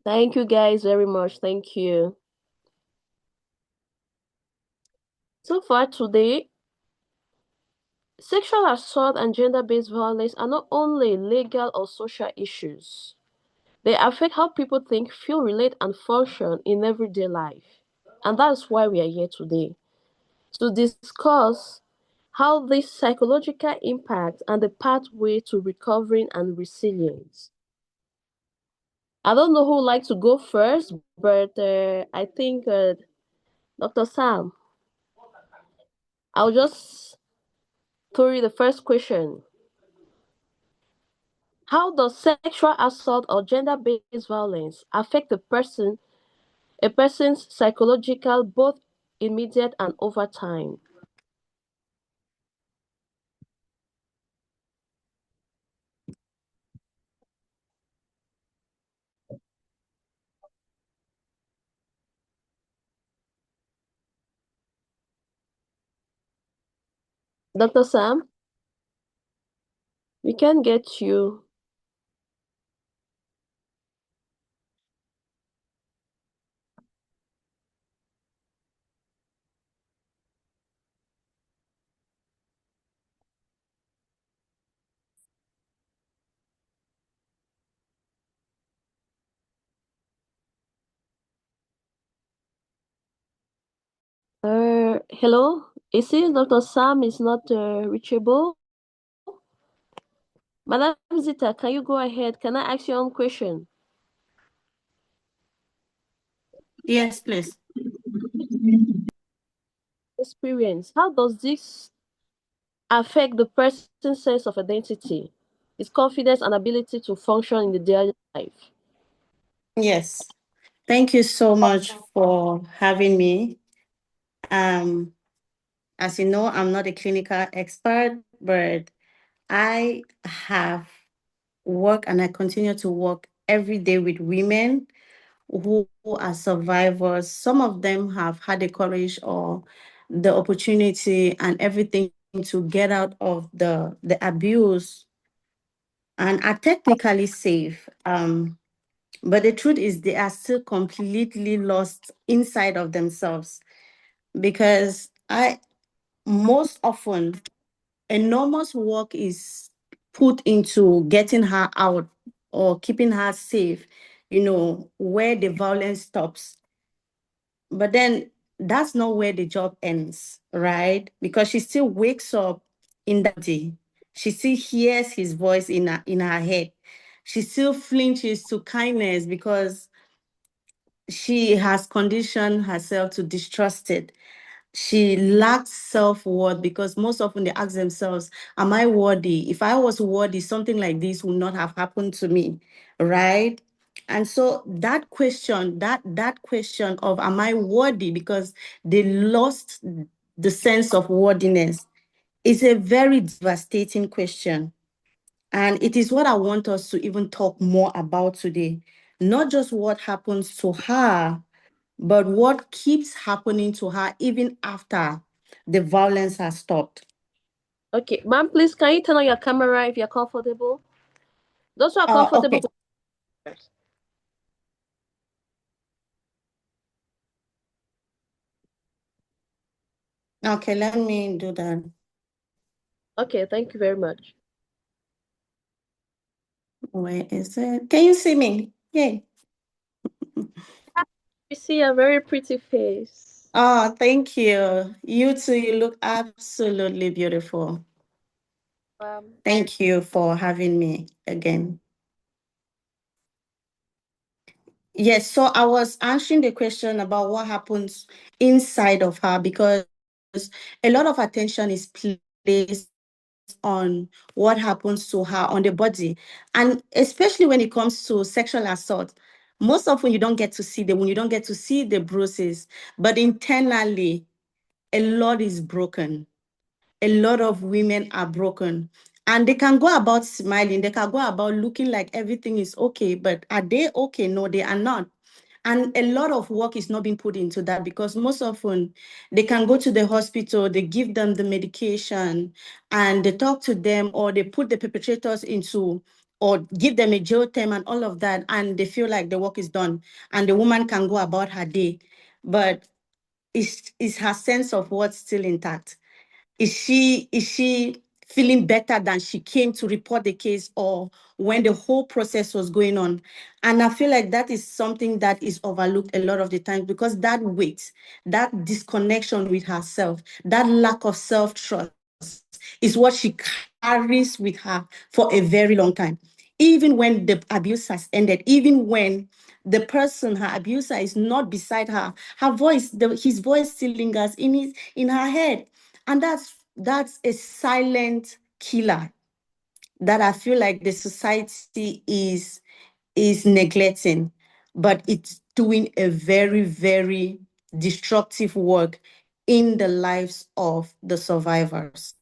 Thank you guys very much. Thank you. So far today, sexual assault and gender-based violence are not only legal or social issues. They affect how people think, feel, relate, and function in everyday life. And that's why we are here today, to discuss how this psychological impact and the pathway to recovering and resilience. I don't know who would like to go first, but I think Dr. Sam, I'll just throw you the first question. How does sexual assault or gender-based violence affect a person's psychological, both immediate and over time? Dr. Sam, we can get you. Hello? It seems Dr. Sam is not reachable. Madam Zita, can you go ahead? Can I ask your own question? Yes, please. Experience. How does this affect the person's sense of identity, his confidence and ability to function in the daily life? Yes. Thank you so much for having me. Um, as you know, I'm not a clinical expert, but I have worked and I continue to work every day with women who are survivors. Some of them have had the courage or the opportunity and everything to get out of the abuse and are technically safe. But the truth is they are still completely lost inside of themselves because I most often enormous work is put into getting her out or keeping her safe, where the violence stops. But then that's not where the job ends, right? Because she still wakes up in that day. She still hears his voice in her head. She still flinches to kindness because she has conditioned herself to distrust it. She lacks self-worth because most often they ask themselves, am I worthy? If I was worthy, something like this would not have happened to me, right? And so that question of am I worthy, because they lost the sense of worthiness, is a very devastating question. And it is what I want us to even talk more about today. Not just what happens to her, but what keeps happening to her even after the violence has stopped. Okay, ma'am, please can you turn on your camera if you're comfortable? Those who are Okay. comfortable. Okay, let me do that. Okay, thank you very much. Where is it? Can you see me? Yay. We see a very pretty face. Oh, thank you. You too, you look absolutely beautiful. Thank you for having me again. Yes, so I was answering the question about what happens inside of her because a lot of attention is placed on what happens to her on the body. And especially when it comes to sexual assault, most often you don't get to see them when you don't get to see the bruises, but internally, a lot is broken. A lot of women are broken. And they can go about smiling, they can go about looking like everything is okay, but are they okay? No, they are not. And a lot of work is not being put into that because most often they can go to the hospital, they give them the medication, and they talk to them, or they put the perpetrators into, or give them a jail term and all of that, and they feel like the work is done and the woman can go about her day. But is her sense of worth still intact? Is she feeling better than she came to report the case or when the whole process was going on? And I feel like that is something that is overlooked a lot of the time, because that weight, that disconnection with herself, that lack of self-trust is what she carries with her for a very long time. Even when the abuse has ended, even when the person, her abuser, is not beside her, her voice, his voice still lingers in her head. And that's a silent killer that I feel like the society is neglecting, but it's doing a very, very destructive work in the lives of the survivors.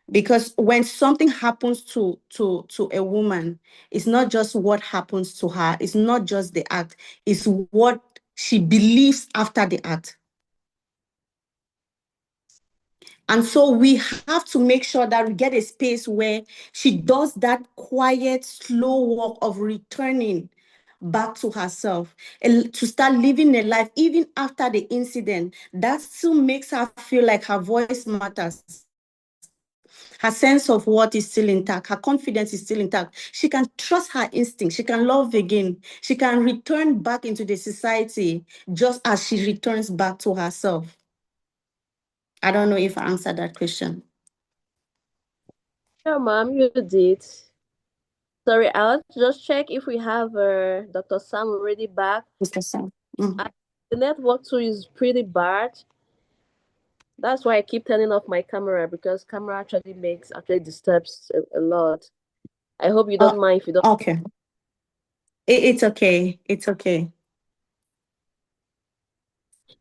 Because when something happens to a woman, it's not just what happens to her, it's not just the act, it's what she believes after the act. And so we have to make sure that we get a space where she does that quiet, slow work of returning back to herself and to start living a life even after the incident that still makes her feel like her voice matters. Her sense of what is still intact, her confidence is still intact. She can trust her instinct, she can love again, she can return back into the society just as she returns back to herself. I don't know if I answered that question. Yeah, ma'am, you did. Sorry, I'll just check if we have Dr. Sam already back. Mr. Sam. Mm. I, the network too is pretty bad. That's why I keep turning off my camera, because camera actually disturbs a lot. I hope you Oh, don't mind if you don't. okay. It's okay. It's okay.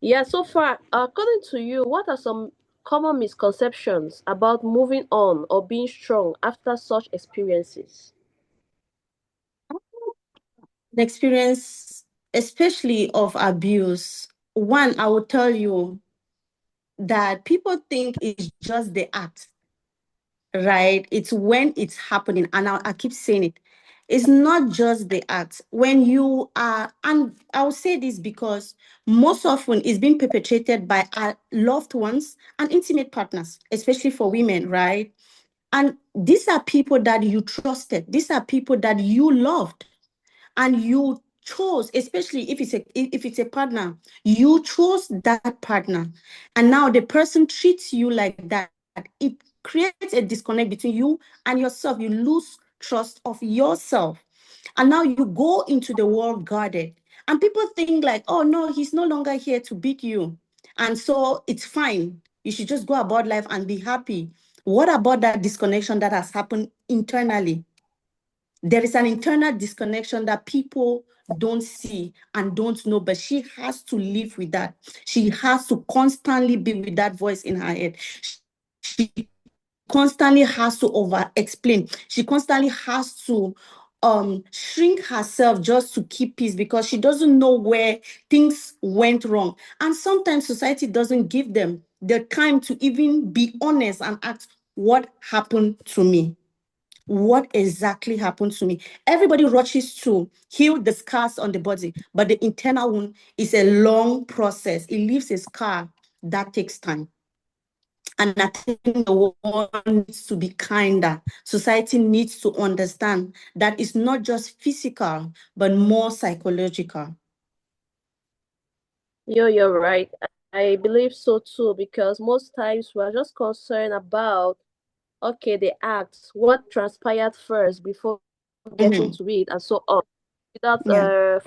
Yeah, so far, according to you, what are some common misconceptions about moving on or being strong after such experiences? The experience, especially of abuse, one, I will tell you that people think it's just the act, right? It's when it's happening. And I keep saying it. It's not just the act. When you are, and I'll say this because most often it's being perpetrated by our loved ones and intimate partners, especially for women, right? And these are people that you trusted. These are people that you loved and you chose, especially if it's a partner, you chose that partner, and now the person treats you like that. It creates a disconnect between you and yourself. You lose trust of yourself, and now you go into the world guarded, and people think like, oh no, he's no longer here to beat you, and so it's fine, you should just go about life and be happy. What about that disconnection that has happened internally? There is an internal disconnection that people don't see and don't know, but she has to live with that. She has to constantly be with that voice in her head. She constantly has to over explain. She constantly has to shrink herself just to keep peace because she doesn't know where things went wrong. And sometimes society doesn't give them the time to even be honest and ask, what happened to me? What exactly happened to me? Everybody rushes to heal the scars on the body, but the internal one is a long process. It leaves a scar that takes time. And I think the world needs to be kinder. Society needs to understand that it's not just physical, but more psychological. You're right. I believe so too, because most times we're just concerned about, okay, the acts, what transpired first before getting to it, Mhm. and so on, without Yeah.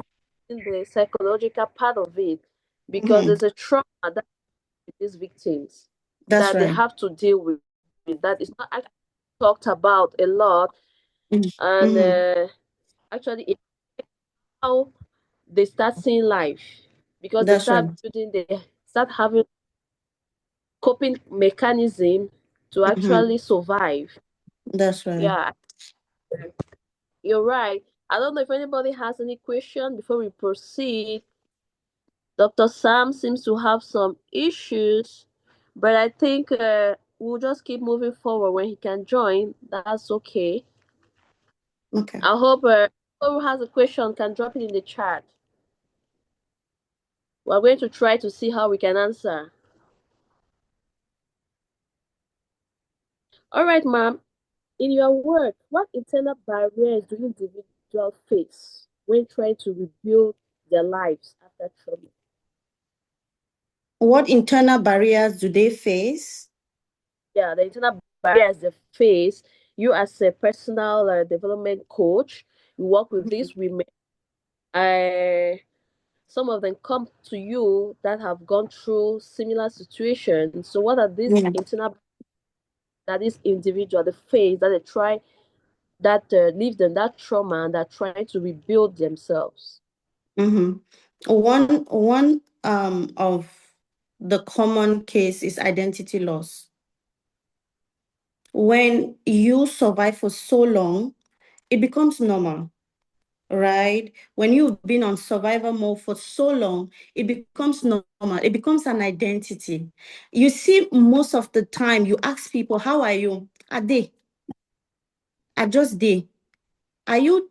in the psychological part of it, because Mhm. there's a trauma that these victims That's that they right. have to deal with that is not actually talked about a lot, Mhm. and Mhm. actually it, how they start seeing life, because they That's start right. building, they start having coping mechanism to Mhm. actually survive. That's right. Yeah, you're right. I don't know if anybody has any question before we proceed. Dr. Sam seems to have some issues, but I think we'll just keep moving forward. When he can join, that's okay. Okay. I hope whoever has a question can drop it in the chat. We're going to try to see how we can answer. All right, ma'am. In your work, what internal barriers do individuals face when trying to rebuild their lives after trauma? What internal barriers do they face? Yeah, the internal barriers they face. You as a personal development coach, you work with these women. Uh, some of them come to you that have gone through similar situations. So, what are these Yeah. internal that this individual the face that they try that leave them that trauma and they're trying to rebuild themselves? Mm-hmm. One of the common case is identity loss. When you survive for so long, it becomes normal, right? When you've been on survival mode for so long, it becomes normal. It becomes an identity. You see, most of the time, you ask people, "How are you?" Are they? I just they. Are you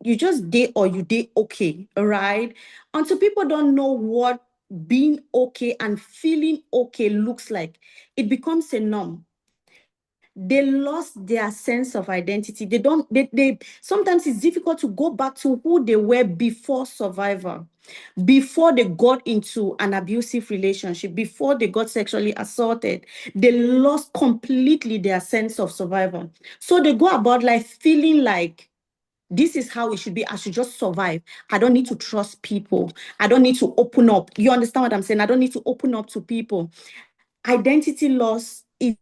just they or you they okay, right? Until people don't know what being okay and feeling okay looks like, it becomes a norm. They lost their sense of identity. They sometimes it's difficult to go back to who they were before survivor, before they got into an abusive relationship, before they got sexually assaulted. They lost completely their sense of survival. So they go about life feeling like this is how it should be. I should just survive. I don't need to trust people. I don't need to open up. You understand what I'm saying? I don't need to open up to people. Identity loss is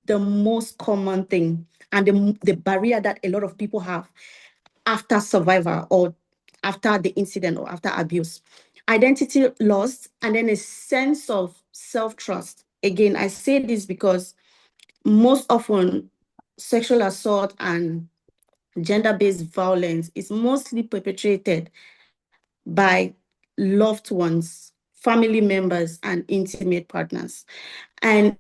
the most common thing and the barrier that a lot of people have after survivor or after the incident or after abuse. Identity loss and then a sense of self-trust. Again, I say this because most often sexual assault and gender-based violence is mostly perpetrated by loved ones, family members, and intimate partners. And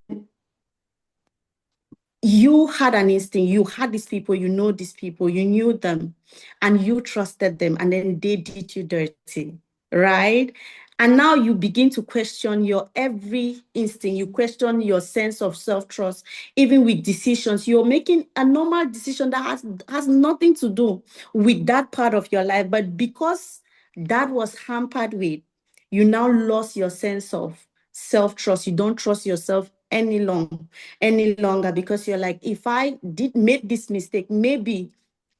you had an instinct, you had these people, you know these people, you knew them, and you trusted them, and then they did you dirty, right? And now you begin to question your every instinct, you question your sense of self-trust, even with decisions. You're making a normal decision that has nothing to do with that part of your life, but because that was hampered with, you now lost your sense of self-trust. You don't trust yourself any longer because you're like, if I did make this mistake, maybe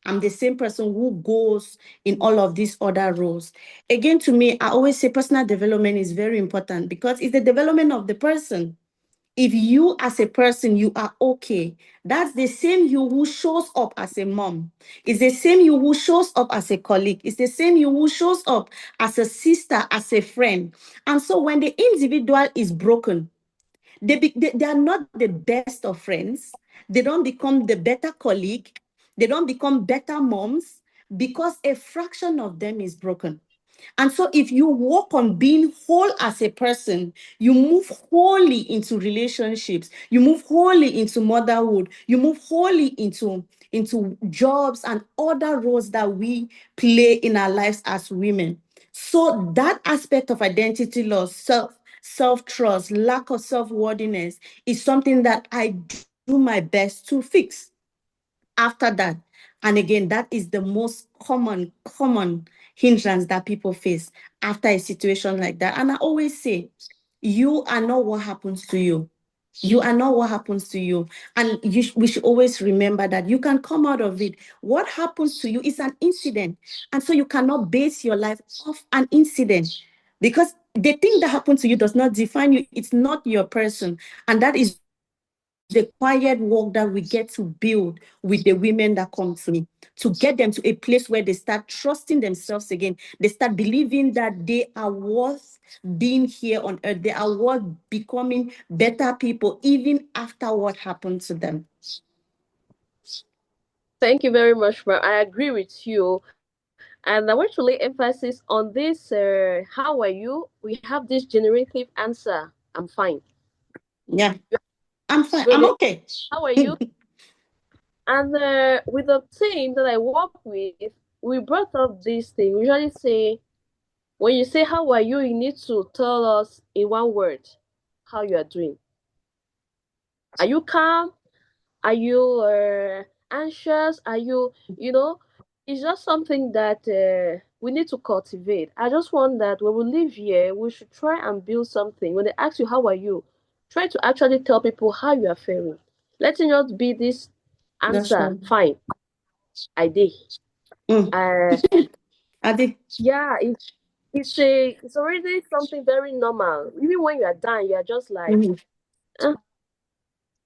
I'm the same person who goes in all of these other roles. Again, to me, I always say personal development is very important because it's the development of the person. If you as a person, you are okay, that's the same you who shows up as a mom. It's the same you who shows up as a colleague. It's the same you who shows up as a sister, as a friend. And so when the individual is broken, they are not the best of friends. They don't become the better colleague. They don't become better moms because a fraction of them is broken. And so if you work on being whole as a person, you move wholly into relationships, you move wholly into motherhood, you move wholly into jobs and other roles that we play in our lives as women. So that aspect of identity loss, self-trust, lack of self-worthiness is something that I do my best to fix after that. And again, that is the most common hindrance that people face after a situation like that. And I always say, you are not what happens to you. You are not what happens to you. And we should always remember that you can come out of it. What happens to you is an incident. And so you cannot base your life off an incident because the thing that happened to you does not define you. It's not your person. And that is the quiet work that we get to build with the women that come to me, to get them to a place where they start trusting themselves again. They start believing that they are worth being here on earth. They are worth becoming better people, even after what happened to them. Thank you very much, ma'am. I agree with you. And I want to lay emphasis on this. How are you? We have this generative answer. I'm fine. Yeah, I'm fine. I'm Really? okay. How are you? And with the team that I work with, we brought up this thing. We usually say, when you say how are you, you need to tell us in one word how you are doing. Are you calm? Are you anxious? Are you, it's just something that we need to cultivate. I just want that when we live here, we should try and build something. When they ask you, how are you? Try to actually tell people how you are feeling. Let it not be this That's answer, right. fine, I did. Mm. Uh, Adi. yeah, it's already something very normal. Even when you are done, you are just like, Mhm. "Ah,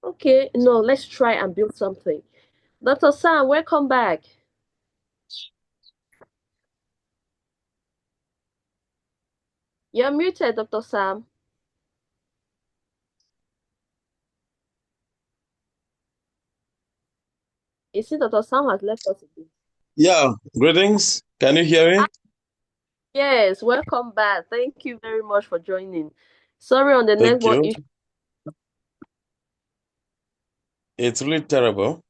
okay, no, let's try and build something." Dr. Sam, welcome back. You're muted, Dr. Sam. You see, Dr. Sam has left us again. Yeah, greetings. Can you hear Ah, me? yes, welcome back. Thank you very much for joining. Sorry on the Thank network you. issue. It's really terrible.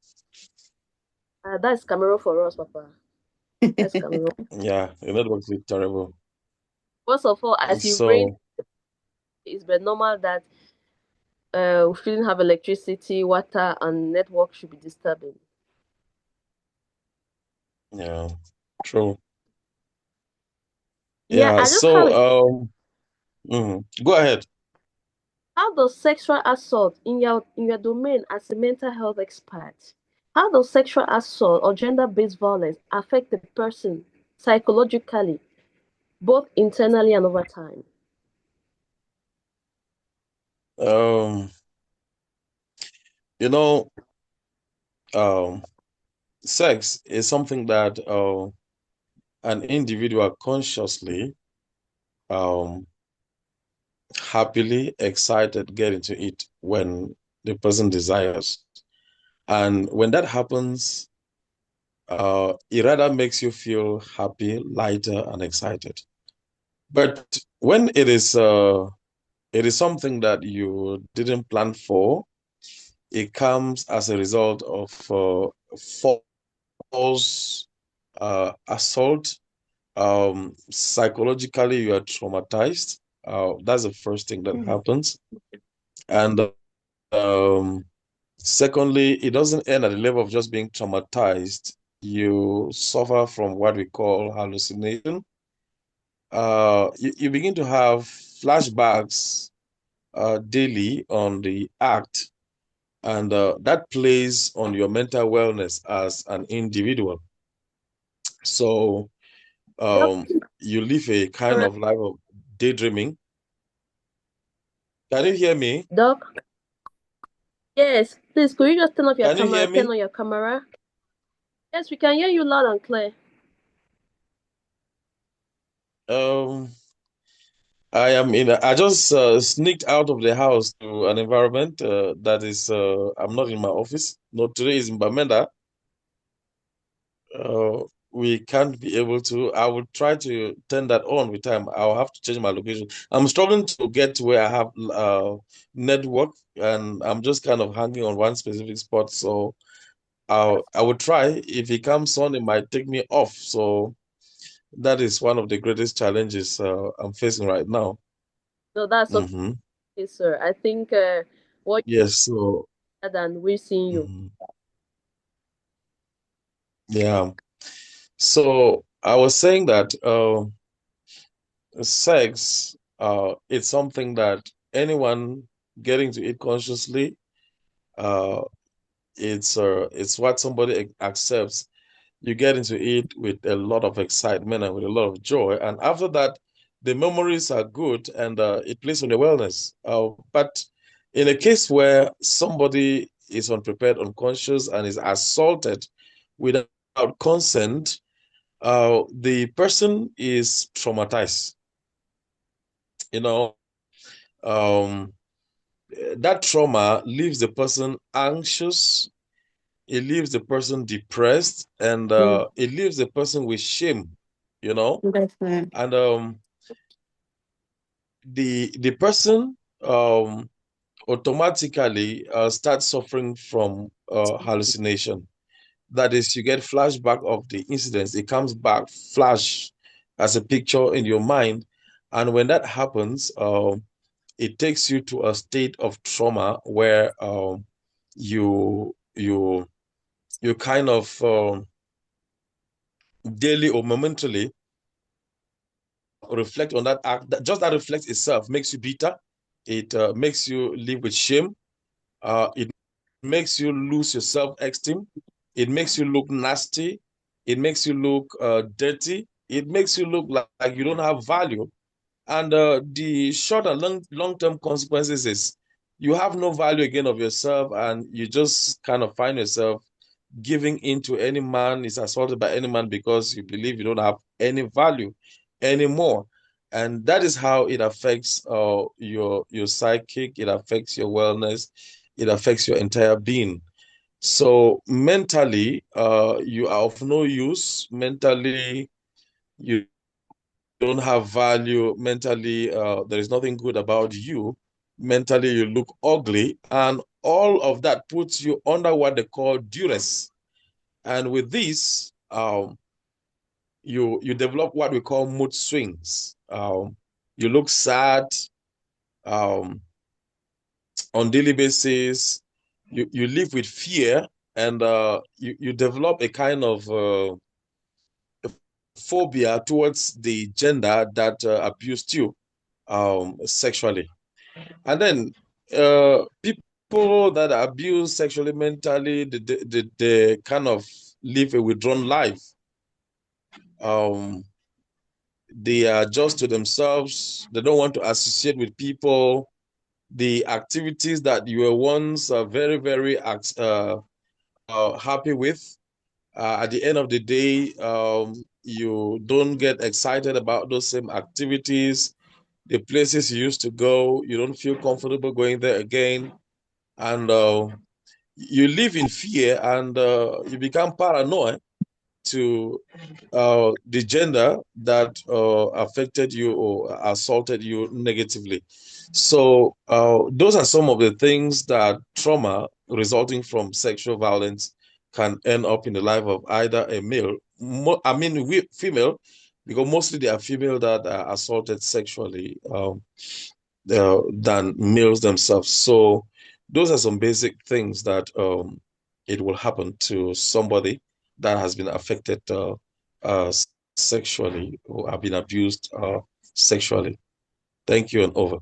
That's Cameroon for us, Papa. That's Cameroon. Yeah, the network is really terrible. First of all, as it rains, So, it's been normal that we shouldn't have electricity, water, and network should be disturbing. yeah, true. Yeah, Yeah, I just have so, a go ahead. how does sexual assault in your domain as a mental health expert? How does sexual assault or gender-based violence affect the person psychologically, both internally and over time? Um, you know, um, sex is something that an individual consciously, um, happily, excited get into it when the person desires. And when that happens, it rather makes you feel happy, lighter, and excited. But when it is something that you didn't plan for, it comes as a result of false assault. Psychologically, you are traumatized. That's the first thing that happens. And um, secondly, it doesn't end at the level of just being traumatized. You suffer from what we call hallucination. You begin to have flashbacks daily on the act, and that plays on your mental wellness as an individual. So Doc, you live a kind camera- of life of daydreaming. Can you hear me? Doc, yes, please, could you just turn off your Can you camera? hear Turn me? on your camera. Yes, we can hear you loud and clear. Um, I just sneaked out of the house to an environment that is, I'm not in my office. No, today is in Bamenda. Uh, we can't be able to. I will try to turn that on with time. I'll have to change my location. I'm struggling to get to where I have network, and I'm just kind of hanging on one specific spot. So I will try. If it comes on, it might take me off. So that is one of the greatest challenges I'm facing right now. No, that's Hmm. okay, sir. I think what Yes. So you're than we're seeing you. mhm. Yeah. So I was saying that sex, it's something that anyone getting to it consciously, uh, it's what somebody accepts. You get into it with a lot of excitement and with a lot of joy, and after that, the memories are good and it plays on your wellness. But in a case where somebody is unprepared, unconscious, and is assaulted without consent, the person is traumatized. You know, um, that trauma leaves the person anxious, it leaves the person depressed, and it leaves the person with shame, you know. Definitely. And the person automatically starts suffering from hallucination. That is, you get flashback of the incidents. It comes back flash as a picture in your mind, and when that happens, it takes you to a state of trauma where you you kind of daily or momentarily reflect on that act. That just that reflects itself makes you bitter. It makes you live with shame. It makes you lose your self-esteem. It makes you look nasty. It makes you look dirty. It makes you look like you don't have value. And the short and long-term consequences is you have no value again of yourself, and you just kind of find yourself giving in to any man, is assaulted by any man because you believe you don't have any value anymore. And that is how it affects your psychic, it affects your wellness, it affects your entire being. So mentally, you are of no use. Mentally, you don't have value. Mentally, there is nothing good about you. Mentally, you look ugly. And all of that puts you under what they call duress. And with this, you develop what we call mood swings. You look sad um, on daily basis. You live with fear, and you develop a kind of phobia towards the gender that abused you sexually. And then people that are abused sexually, mentally, they kind of live a withdrawn life. Um, they are just to themselves. They don't want to associate with people. The activities that you were once very happy with, at the end of the day, you don't get excited about those same activities. The places you used to go, you don't feel comfortable going there again. And you live in fear, and you become paranoid to the gender that affected you or assaulted you negatively. So those are some of the things that trauma resulting from sexual violence can end up in the life of either a male, we female, because mostly they are female that are assaulted sexually than males themselves. So those are some basic things that it will happen to somebody that has been affected uh, sexually or have been abused sexually. Thank you, and over.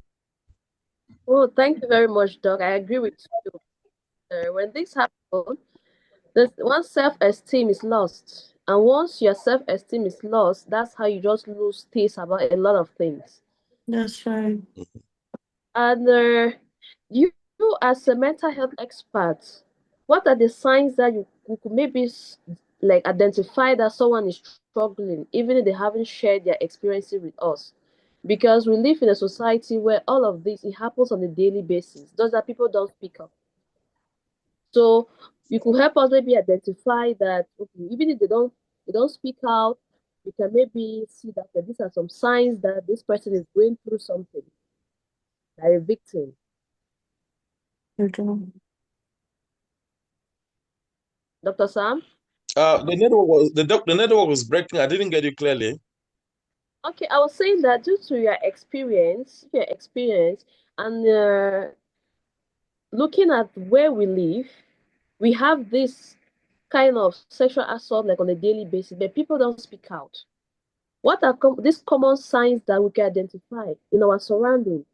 Oh, thank you very much, Doc. I agree with you. When this happens, this once self-esteem is lost, and once your self-esteem is lost, that's how you just lose taste about a lot of things. That's right. And you as a mental health expert, what are the signs that you could maybe like identify that someone is struggling, even if they haven't shared their experiences with us? Because we live in a society where all of this it happens on a daily basis. Those that people don't speak up. So you could help us maybe identify that okay, even if they don't speak out, you can maybe see that these are some signs that this person is going through something, like a victim. Okay. Dr. Sam? The network was breaking. I didn't get you clearly. Okay, I was saying that due to your experience, and looking at where we live, we have this kind of sexual assault like on a daily basis, but people don't speak out. What are these common signs that we can identify in our surroundings?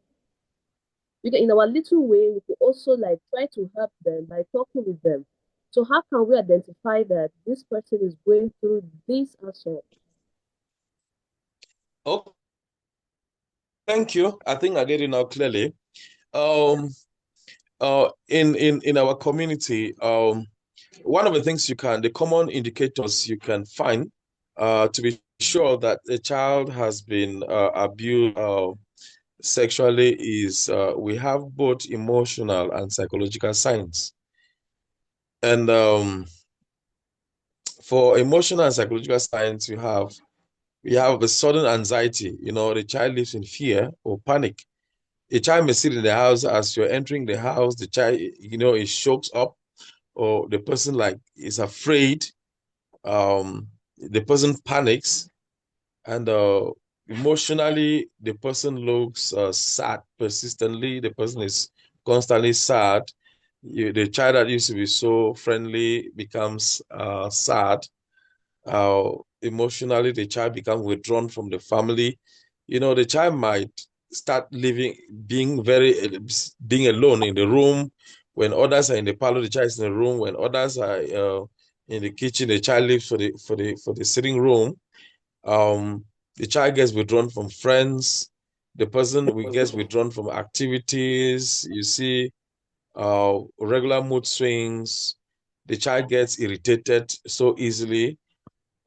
In our little way, we could also like try to help them by talking with them. So how can we identify that this person is going through this assault? Oh, thank you. I think I get it now clearly. Um, in our community, one of the things the common indicators you can find to be sure that a child has been abused sexually is we have both emotional and psychological signs. And for emotional and psychological science, we have a sudden anxiety. The child lives in fear or panic. A child may sit in the house as you're entering the house. The child, it shokes up, or the person like is afraid. The person panics, and emotionally, the person looks sad persistently. The person is constantly sad. The child that used to be so friendly becomes sad. Emotionally, the child becomes withdrawn from the family. The child might start living, being alone in the room. When others are in the parlor, the child is in the room. When others are in the kitchen, the child lives for the sitting room. um the child gets withdrawn from friends. The person will gets withdrawn from activities. You see, regular mood swings. The child gets irritated so easily.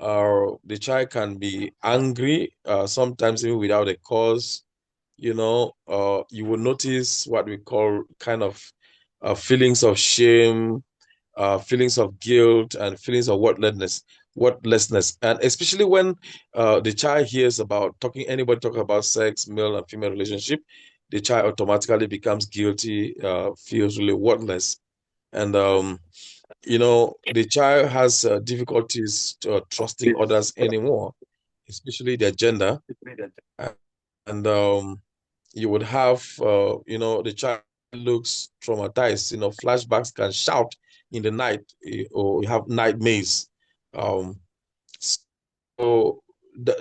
The child can be angry, sometimes even without a cause. You will notice what we call kind of feelings of shame, feelings of guilt, and feelings of worthlessness. And especially when the child hears about anybody talking about sex, male and female relationship, the child automatically becomes guilty, feels really worthless. And the child has difficulties trusting others anymore, especially their gender. And you would have, the child looks traumatized. Flashbacks can shout in the night, or you have nightmares. Um, so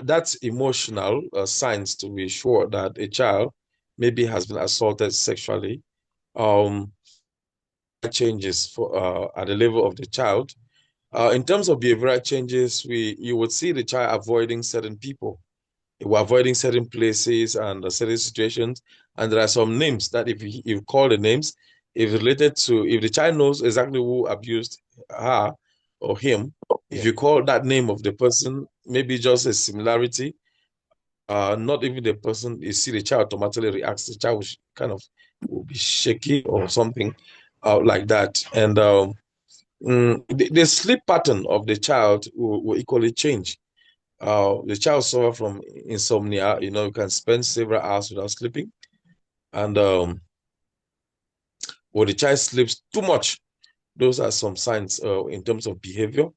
that's emotional signs to be sure that a child maybe has been assaulted sexually. Behavioral changes at the level of the child. In terms of behavioral changes, you would see the child avoiding certain people. We're avoiding certain places and certain situations. And there are some names that if you call the names, if the child knows exactly who abused her or him, if you call that name of the person, maybe just a similarity, not even the person, you see the child automatically reacts. The child kind of will be shaky or something like that. And the sleep pattern of the child will equally change. The child suffer from insomnia. You can spend several hours without sleeping, and or the child sleeps too much. Those are some signs in terms of behavior.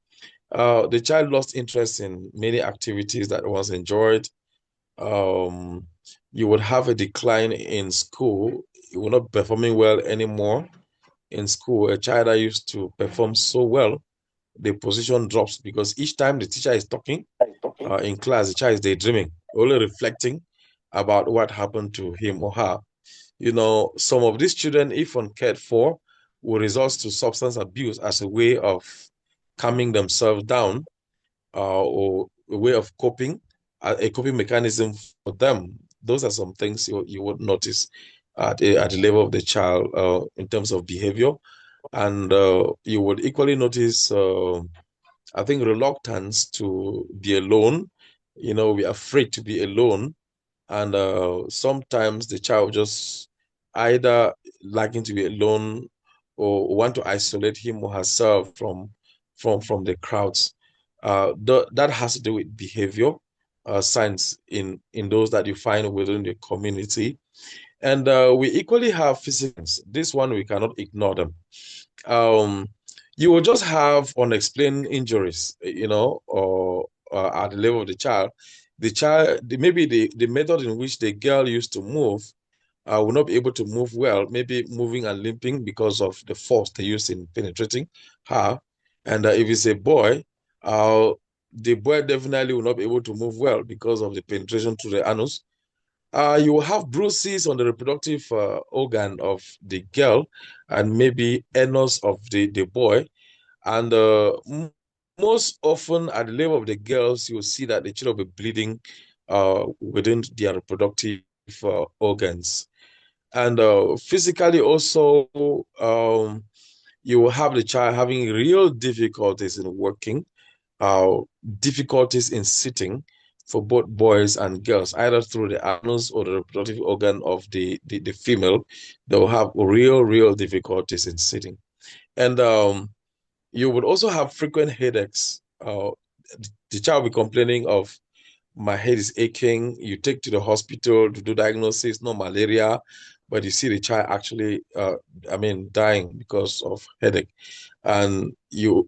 The child lost interest in many activities that was enjoyed. Um, you would have a decline in school. You will not performing well anymore in school. A child that used to perform so well, the position drops because each time the teacher is talking, in class, the child is daydreaming, only reflecting about what happened to him or her. Some of these children, if uncared for, will resort to substance abuse as a way of calming themselves down, or a way of coping, a coping mechanism for them. Those are some things you would notice at the level of the child in terms of behavior. And you would equally notice, I think, reluctance to be alone. We're afraid to be alone. And sometimes the child just either liking to be alone or want to isolate him or herself from the crowds. That has to do with behavior signs in those that you find within the community. And we equally have physical. This one we cannot ignore them. um, you will just have unexplained injuries, or at the level of the child. Maybe the method in which the girl used to move will not be able to move well, maybe moving and limping because of the force they use in penetrating her. And if it's a boy, uh, the boy definitely will not be able to move well because of the penetration through the anus. You will have bruises on the reproductive organ of the girl, and maybe anus of the boy. And most often at the level of the girls, you will see that the children will be bleeding within their reproductive organs. And physically also, you will have the child having real difficulties in walking, uh, difficulties in sitting for both boys and girls, either through the anus or the reproductive organ of the female. They will have real difficulties in sitting. And You would also have frequent headaches. The child will be complaining of, my head is aching. You take to the hospital to do diagnosis, no malaria, but you see the child actually, dying because of headache. And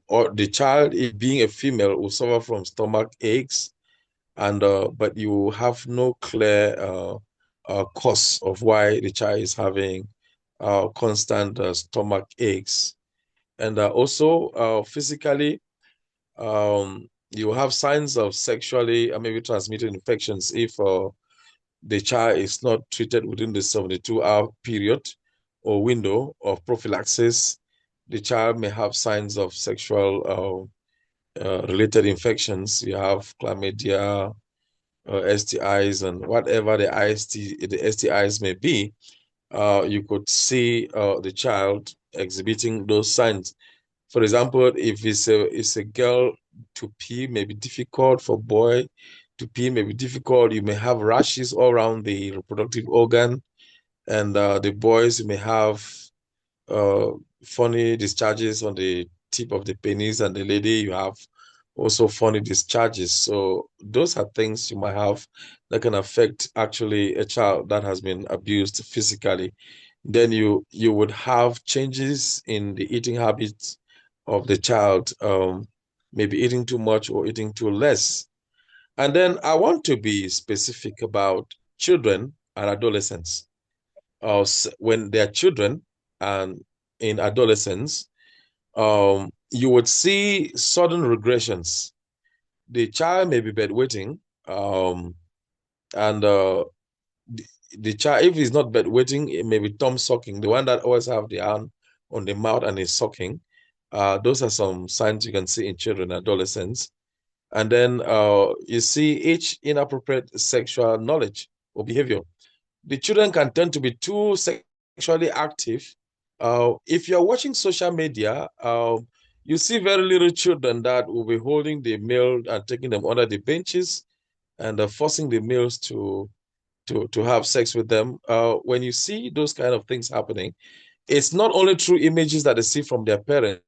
or the child, if being a female, will suffer from stomach aches, and but you have no clear cause of why the child is having constant stomach aches. And also physically, you have signs of sexually maybe transmitted infections if the child is not treated within the 72-hour period or window of prophylaxis. The child may have signs of sexual related infections. You have chlamydia, STIs, and whatever the STIs may be. You could see the child exhibiting those signs. For example, if it's a girl, to pee may be difficult. For boy to pee may be difficult. You may have rashes all around the reproductive organ, and the boys may have uh, funny discharges on the tip of the penis, and the lady, you have also funny discharges. So those are things you might have that can affect actually a child that has been abused physically. Then you would have changes in the eating habits of the child, maybe eating too much or eating too less. And then I want to be specific about children and adolescents. When they're children and in adolescence, you would see sudden regressions. The child may be bedwetting, and the, the child, if he's not bedwetting, it may be thumb sucking. The one that always have the hand on the mouth and is sucking. Those are some signs you can see in children and adolescents. And then you see each inappropriate sexual knowledge or behavior. The children can tend to be too sexually active. If you're watching social media, you see very little children that will be holding the male and taking them under the benches and forcing the males to have sex with them. When you see those kind of things happening, it's not only through images that they see from their parents.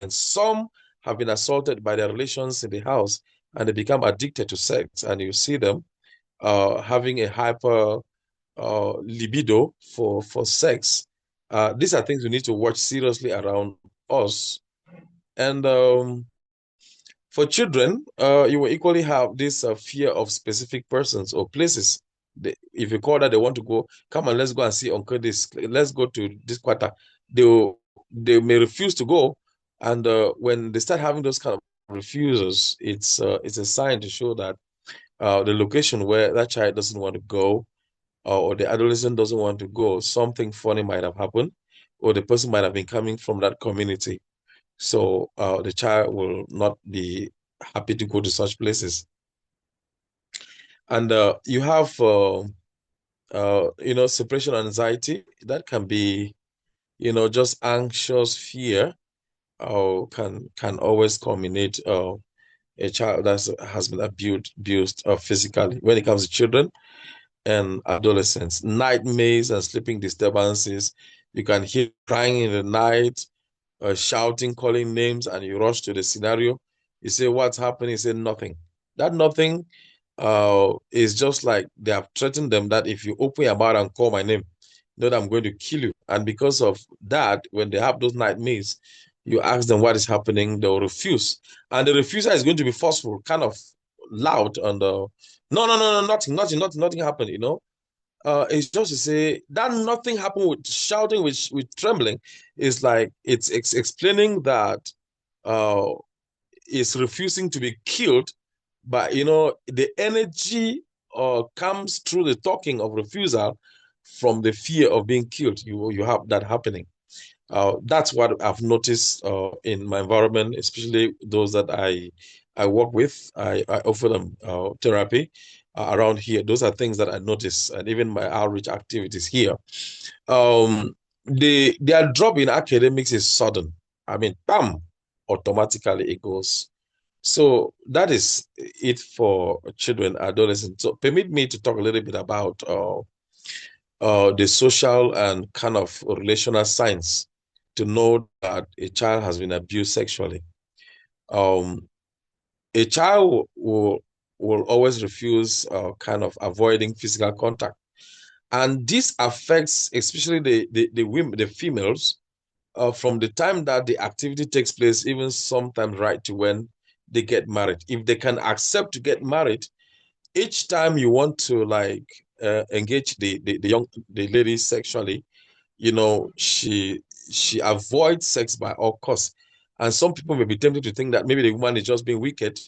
Some have been assaulted by their relations in the house, and they become addicted to sex. And you see them having a hyper libido for sex. These are things we need to watch seriously around us. And for children, you will equally have this fear of specific persons or places. If you call that, they want to go, come on, let's go and see Uncle this, let's go to this quarter. They may refuse to go. And when they start having those kind of refusals, it's a sign to show that the location where that child doesn't want to go, or the adolescent doesn't want to go, something funny might have happened, or the person might have been coming from that community. So the child will not be happy to go to such places. And you have, separation anxiety. That can be, just anxious fear, or can always culminate a child that has been abused physically. When it comes to children and adolescents, nightmares and sleeping disturbances. You can hear crying in the night, shouting, calling names, and you rush to the scenario. You say, what's happening? You say, nothing. That nothing is just like they have threatened them that if you open your mouth and call my name, know that I'm going to kill you. And because of that, when they have those nightmares, you ask them what is happening, they'll refuse. And the refuser is going to be forceful, kind of loud, and no, no, no, no, nothing happened, it's just to say that nothing happened with shouting, with trembling. Is like it's explaining that uh is refusing to be killed, but the energy comes through the talking of refusal from the fear of being killed. You have that happening. That's what I've noticed in my environment, especially those that I work with. I offer them therapy around here. Those are things that I notice, and even my outreach activities here. Their drop in academics is sudden. I mean, bam, automatically it goes. So that is it for children, adolescents. So permit me to talk a little bit about the social and kind of relational signs to know that a child has been abused sexually. Um, a child will always refuse kind of avoiding physical contact. And this affects especially the women, the females, from the time that the activity takes place, even sometimes right to when they get married. If they can accept to get married, each time you want to like engage the lady sexually, she avoids sex by all costs. And some people may be tempted to think that maybe the woman is just being wicked,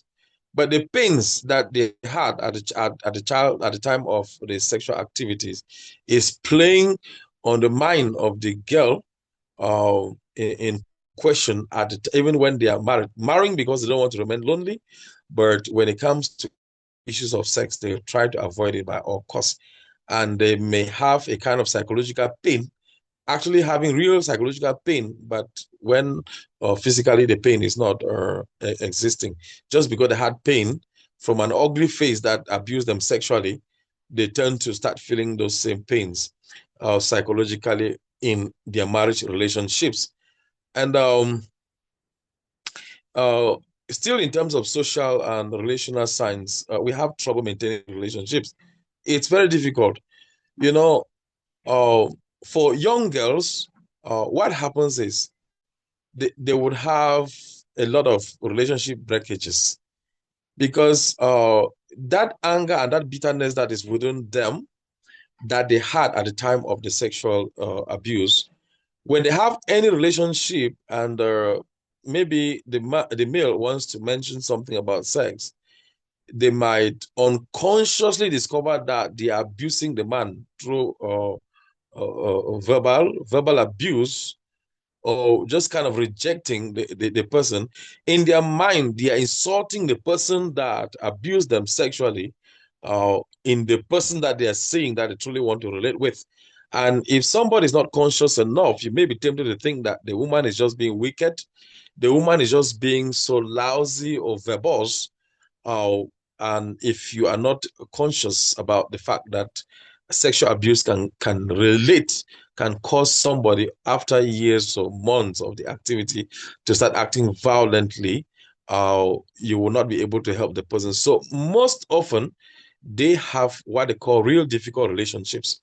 but the pains that they had at the time of the sexual activities is playing on the mind of the girl in question even when they are marrying because they don't want to remain lonely. But when it comes to issues of sex, they try to avoid it by all costs. And they may have a kind of psychological pain, actually having real psychological pain, but when physically the pain is not existing, just because they had pain from an ugly face that abused them sexually, they tend to start feeling those same pains psychologically in their marriage relationships. And uh, still, in terms of social and relational signs, we have trouble maintaining relationships. It's very difficult. You know, uh, for young girls, what happens is they would have a lot of relationship breakages because that anger and that bitterness that is within them that they had at the time of the sexual abuse, when they have any relationship and maybe the male wants to mention something about sex, they might unconsciously discover that they are abusing the man through verbal abuse, or just kind of rejecting the person. In their mind, they are insulting the person that abused them sexually in the person that they are seeing that they truly want to relate with. And if somebody is not conscious enough, you may be tempted to think that the woman is just being wicked, the woman is just being so lousy or verbose, uh, and if you are not conscious about the fact that sexual abuse can relate, can cause somebody after years or months of the activity to start acting violently, you will not be able to help the person. So most often they have what they call real difficult relationships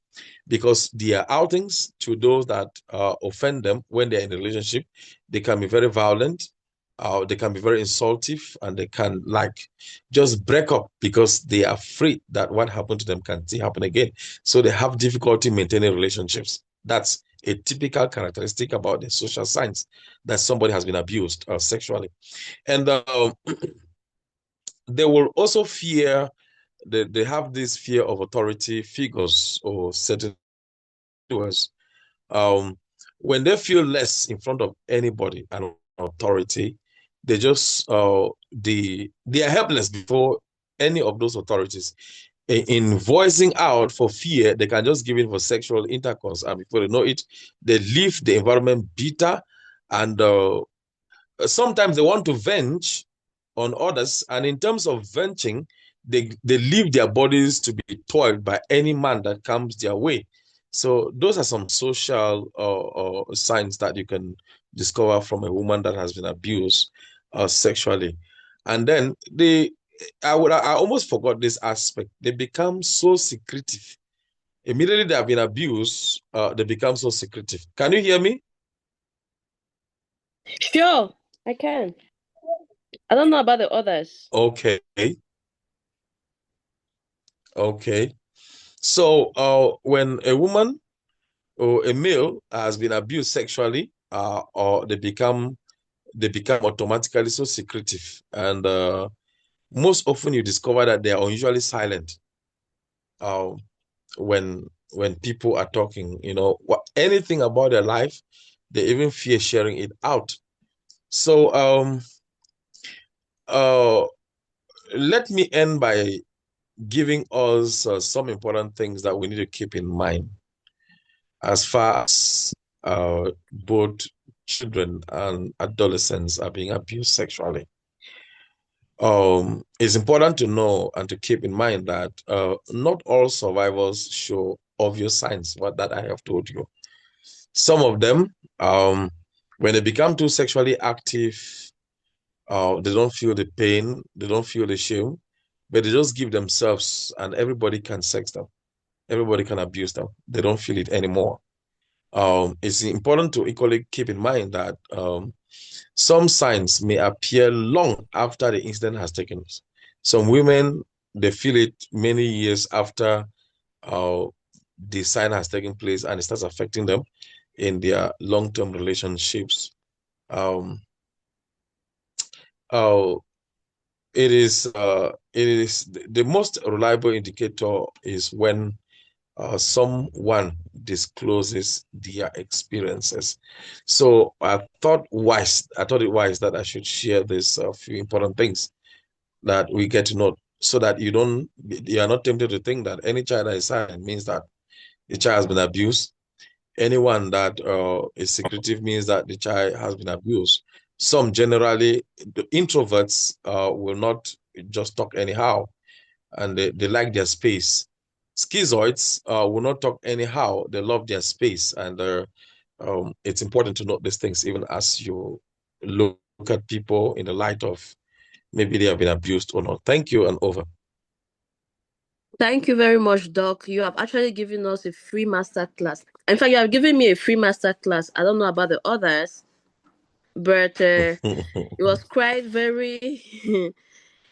because their outings to those that offend them when they're in a relationship, they can be very violent, they can be very insultive, and they can like just break up because they are afraid that what happened to them can still happen again. So they have difficulty maintaining relationships. That's a typical characteristic about the social signs that somebody has been abused sexually. And they will also fear, they have this fear of authority figures or certain words. Um, when they feel less in front of anybody, an authority, they just they are helpless before any of those authorities. In voicing out for fear, they can just give in for sexual intercourse, and before they know it, they leave the environment bitter, and sometimes they want to venge on others, and in terms of venting, they leave their bodies to be toiled by any man that comes their way. So those are some social signs that you can discover from a woman that has been abused sexually. And then I almost forgot this aspect. They become so secretive. Immediately they have been abused, they become so secretive. Can you hear me? Sure, I can. I don't know about the others. Okay. Okay. So, when a woman or a male has been abused sexually, or they become automatically so secretive, and most often you discover that they are unusually silent uh, when people are talking. Anything about their life, they even fear sharing it out. So, uh, let me end by giving us some important things that we need to keep in mind as far as both children and adolescents are being abused sexually. It's important to know and to keep in mind that not all survivors show obvious signs, what that I have told you. Some of them, when they become too sexually active, They don't feel the pain, they don't feel the shame, but they just give themselves, and everybody can sex them, everybody can abuse them. They don't feel it anymore. It's important to equally keep in mind that some signs may appear long after the incident has taken place. Some women, they feel it many years after uh, the sign has taken place, and it starts affecting them in their long-term relationships. Um, uh, it is the most reliable indicator is when someone discloses their experiences. So I thought it wise that I should share this few important things that we get to know, so that you are not tempted to think that any child that is silent means that the child has been abused. Anyone that is secretive means that the child has been abused. Some generally, the introverts will not just talk anyhow, and they like their space. Schizoids will not talk anyhow. They love their space, and it's important to note these things even as you look at people in the light of maybe they have been abused or not. Thank you, and over. Thank you very much, Doc. You have actually given us a free master class. In fact, you have given me a free master class. I don't know about the others, but it was quite very, it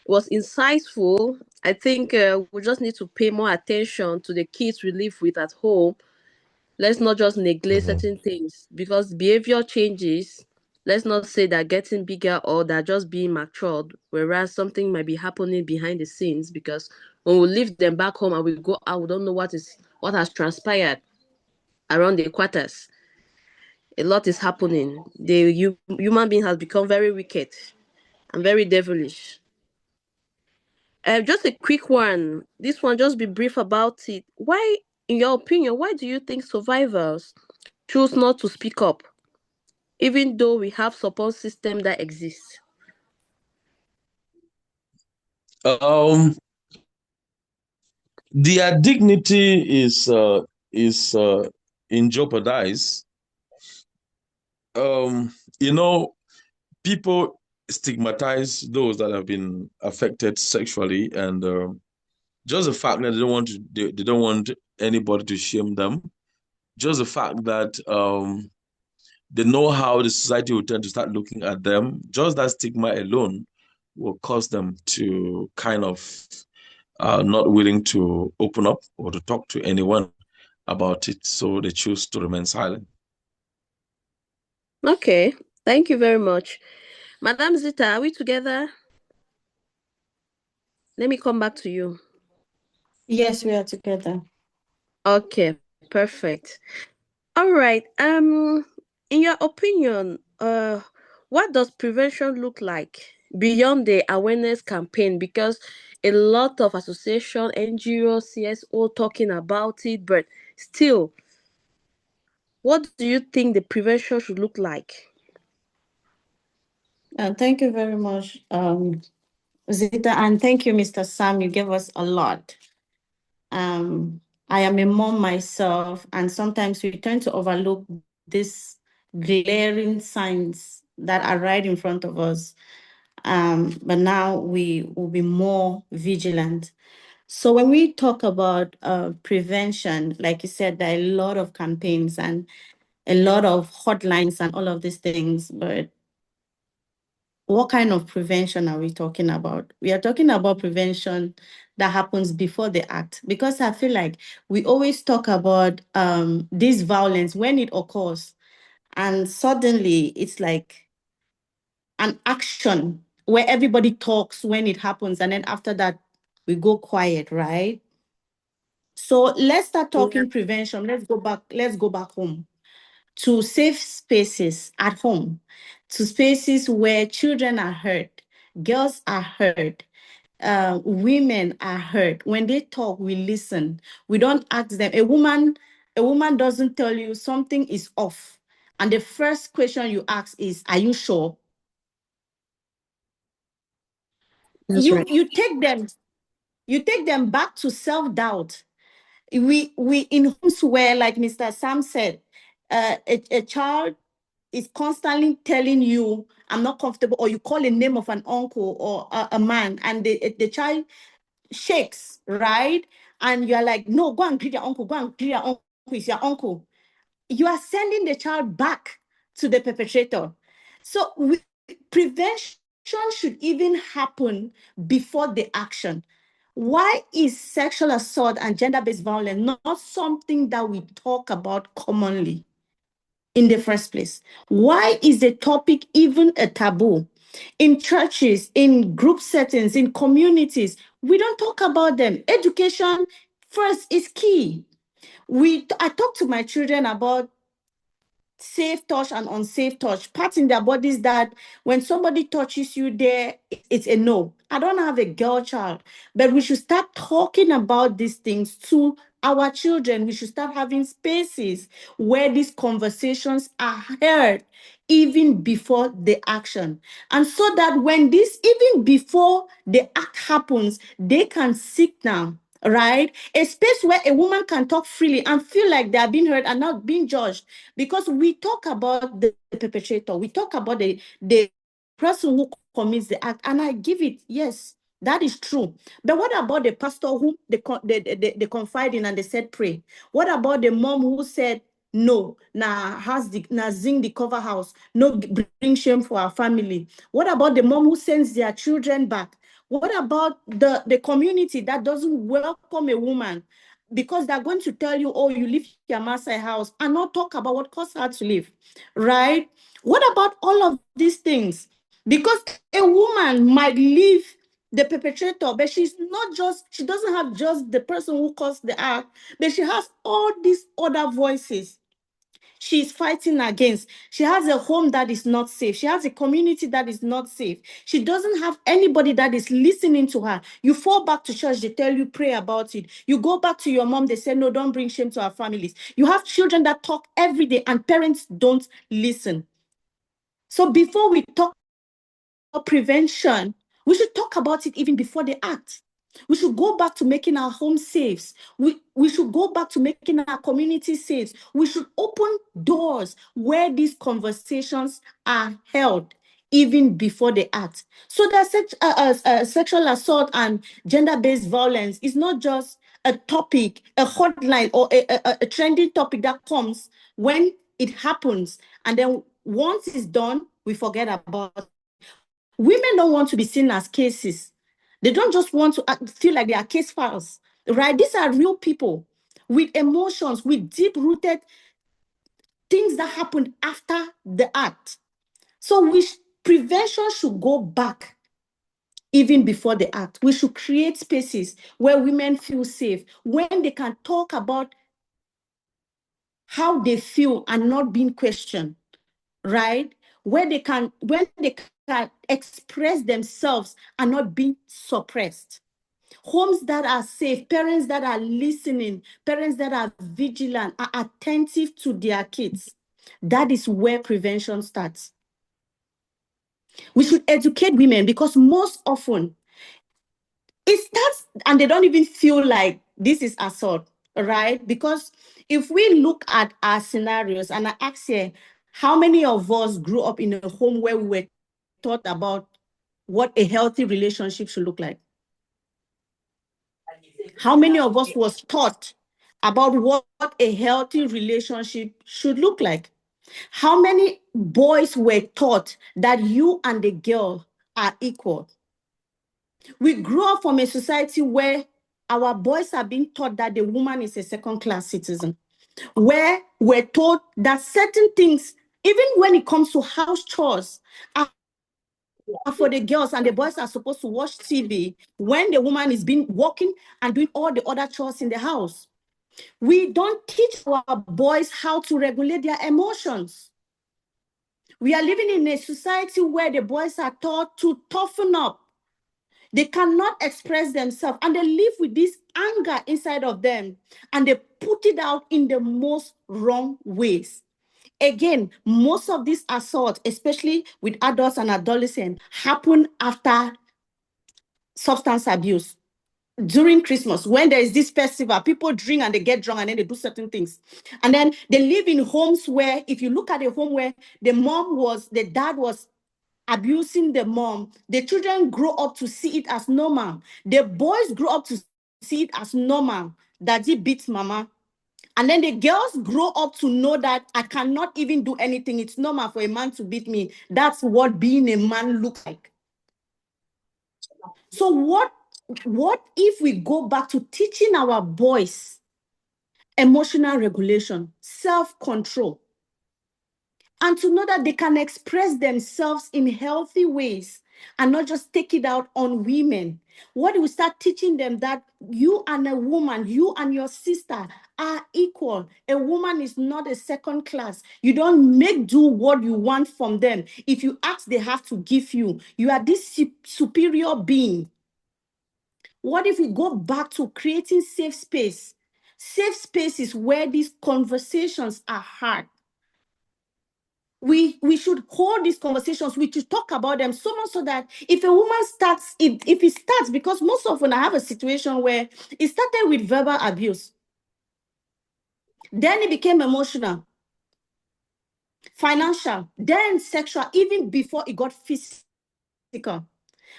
was insightful. I think we just need to pay more attention to the kids we live with at home. Let's not just neglect Mhm. certain things because behavior changes. Let's not say they're getting bigger or they're just being matured, whereas something might be happening behind the scenes because when we leave them back home and we go out, we don't know what has transpired around the quarters. A lot is happening. The human being has become very wicked and very devilish. Just a quick one. This one, just be brief about it. Why, in your opinion, why do you think survivors choose not to speak up, even though we have support system that exists? Um, their dignity is in jeopardize. Um, you know, people stigmatize those that have been affected sexually, and just the fact that they don't want anybody to shame them. Just the fact that they know how the society will tend to start looking at them. Just that stigma alone will cause them to kind of not willing to open up or to talk to anyone about it. So they choose to remain silent. Okay, thank you very much. Madam Zita, are we together? Let me come back to you. Yes, we are together. Okay, perfect. All right. In your opinion, what does prevention look like beyond the awareness campaign? Because a lot of association, NGO, CSO talking about it, but still, what do you think the prevention should look like? Thank you very much, Zita, and thank you, Mr. Sam. You gave us a lot. I am a mom myself, and sometimes we tend to overlook these glaring signs that are right in front of us. But now we will be more vigilant. So when we talk about prevention, like you said, there are a lot of campaigns and a lot of hotlines and all of these things. But what kind of prevention are we talking about? We are talking about prevention that happens before the act, because I feel like we always talk about this violence when it occurs, and suddenly it's like an action where everybody talks when it happens, and then after that we go quiet, right? So let's start Yeah. talking prevention. Let's go back home to safe spaces at home, to spaces where children are heard, girls are heard, women are heard. When they talk, we listen. We don't ask them. A woman doesn't tell you something is off, and the first question you ask is, "Are you sure?" That's You right. you take them you take them back to self doubt. We in homes where, like Mr. Sam said, a child is constantly telling you, I'm not comfortable, or you call a name of an uncle or a man, and the child shakes, right? And you're like, no, go and greet your uncle, go and greet your uncle, it's your uncle. You are sending the child back to the perpetrator. So prevention should even happen before the action. Why is sexual assault and gender-based violence not something that we talk about commonly in the first place? Why is the topic even a taboo? In churches, in group settings, in communities, we don't talk about them. Education first is key. I talk to my children about safe touch and unsafe touch, parts in their bodies that when somebody touches you there, it's a no. I don't have a girl child, but we should start talking about these things to our children. We should start having spaces where these conversations are heard even before the action. And so that when this, even before the act happens, they can signal, right? A space where a woman can talk freely and feel like they are being heard and not being judged. Because we talk about the perpetrator, we talk about the person who commits the act, and I give it, yes, that is true. But what about the pastor whom they confide in and they said pray? What about the mom who said, no, now zing the cover house, no bring shame for our family? What about the mom who sends their children back? What about the community that doesn't welcome a woman because they're going to tell you, oh, you leave your master house, and not talk about what caused her to leave, right? What about all of these things? Because a woman might leave the perpetrator, but she doesn't have just the person who caused the act, but she has all these other voices she's fighting against. She has a home that is not safe. She has a community that is not safe. She doesn't have anybody that is listening to her. You fall back to church, they tell you, pray about it. You go back to your mom, they say, no, don't bring shame to our families. You have children that talk every day and parents don't listen. So before we talk about prevention, we should talk about it even before the act. We should go back to making our home safe. We should go back to making our community safe. We should open doors where these conversations are held even before the act. So that sexual assault and gender-based violence is not just a topic, a hotline, or a trending topic that comes when it happens. And then once it's done, we forget about it. Women don't want to be seen as cases. They don't just want to feel like they are case files, right? These are real people with emotions, with deep-rooted things that happened after the act. So prevention should go back even before the act. We should create spaces where women feel safe, when they can talk about how they feel and not being questioned, right? When they can express themselves and not being suppressed. Homes that are safe, parents that are listening, parents that are vigilant, are attentive to their kids. That is where prevention starts. We should educate women because most often it starts and they don't even feel like this is assault, right? Because if we look at our scenarios and I ask here, how many of us grew up in a home where we were taught about what a healthy relationship should look like? How many of us was taught about what a healthy relationship should look like? How many boys were taught that you and the girl are equal? We grew up from a society where our boys are being taught that the woman is a second-class citizen, where we're told that certain things, even when it comes to house chores, are for the girls and the boys are supposed to watch TV when the woman is been working and doing all the other chores in the house. We don't teach our boys how to regulate their emotions. We are living in a society where the boys are taught to toughen up. They cannot express themselves and they live with this anger inside of them and they put it out in the most wrong ways. Again, most of these assaults, especially with adults and adolescents, happen after substance abuse, during Christmas, when there is this festival, people drink and they get drunk and then they do certain things. And then they live in homes where, if you look at a home where the dad was abusing the mom, the children grow up to see it as normal. The boys grow up to see it as normal. Daddy beats mama. And then the girls grow up to know that I cannot even do anything. It's normal for a man to beat me. That's what being a man looks like. So what if we go back to teaching our boys emotional regulation, self-control, and to know that they can express themselves in healthy ways and not just take it out on women? What do we start teaching them? That you and a woman, you and your sister are equal. A woman is not a second class. You don't make do what you want from them. If you ask, they have to give you. You are this superior being. What if we go back to creating safe space? Safe space is where these conversations are had. We should hold these conversations. We should talk about them so much so that if a woman starts, if it starts, because most often I have a situation where it started with verbal abuse, then it became emotional, financial, then sexual, even before it got physical.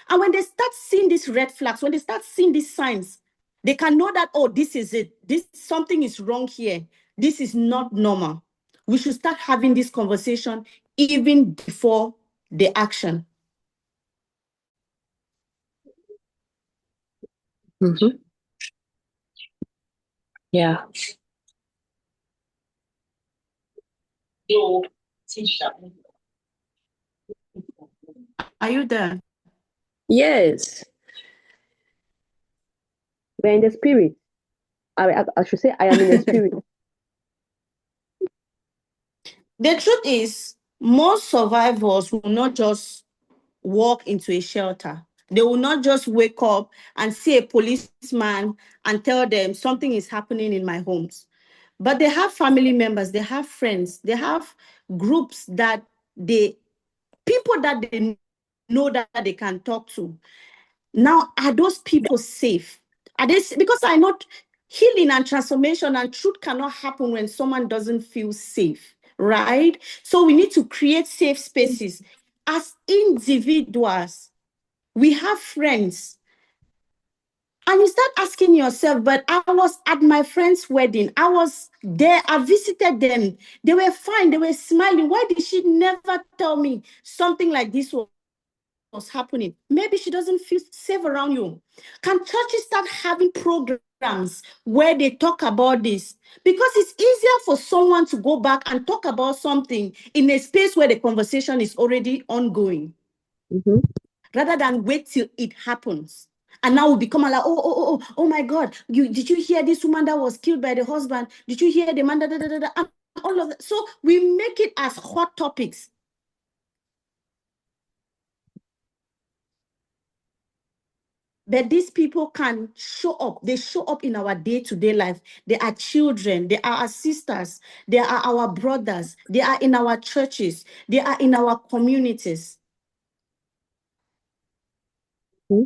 And when they start seeing these red flags, when they start seeing these signs, they can know that, oh, this is it. Something is wrong here. This is not normal. We should start having this conversation even before the action. Mm-hmm. Yeah. Are you there? Yes. We're in the spirit. I should say I am in the spirit. The truth is, most survivors will not just walk into a shelter. They will not just wake up and see a policeman and tell them something is happening in my homes. But they have family members, they have friends, they have groups people that they know that they can talk to. Now, are those people safe? Are they, because I know healing and transformation and truth cannot happen when someone doesn't feel safe, right? So we need to create safe spaces. As individuals, we have friends. And you start asking yourself, but I was at my friend's wedding. I was there. I visited them. They were fine. They were smiling. Why did she never tell me something like this was happening? Maybe she doesn't feel safe around you. Can churches start having programs where they talk about this? Because it's easier for someone to go back and talk about something in a space where the conversation is already ongoing, Mm-hmm. rather than wait till it happens. And now we become like, oh my God, did you hear this woman that was killed by the husband? Did you hear the man, and all of that? So we make it as hot topics. But these people can show up. They show up in our day-to-day life. They are children. They are our sisters. They are our brothers. They are in our churches. They are in our communities. Mm-hmm.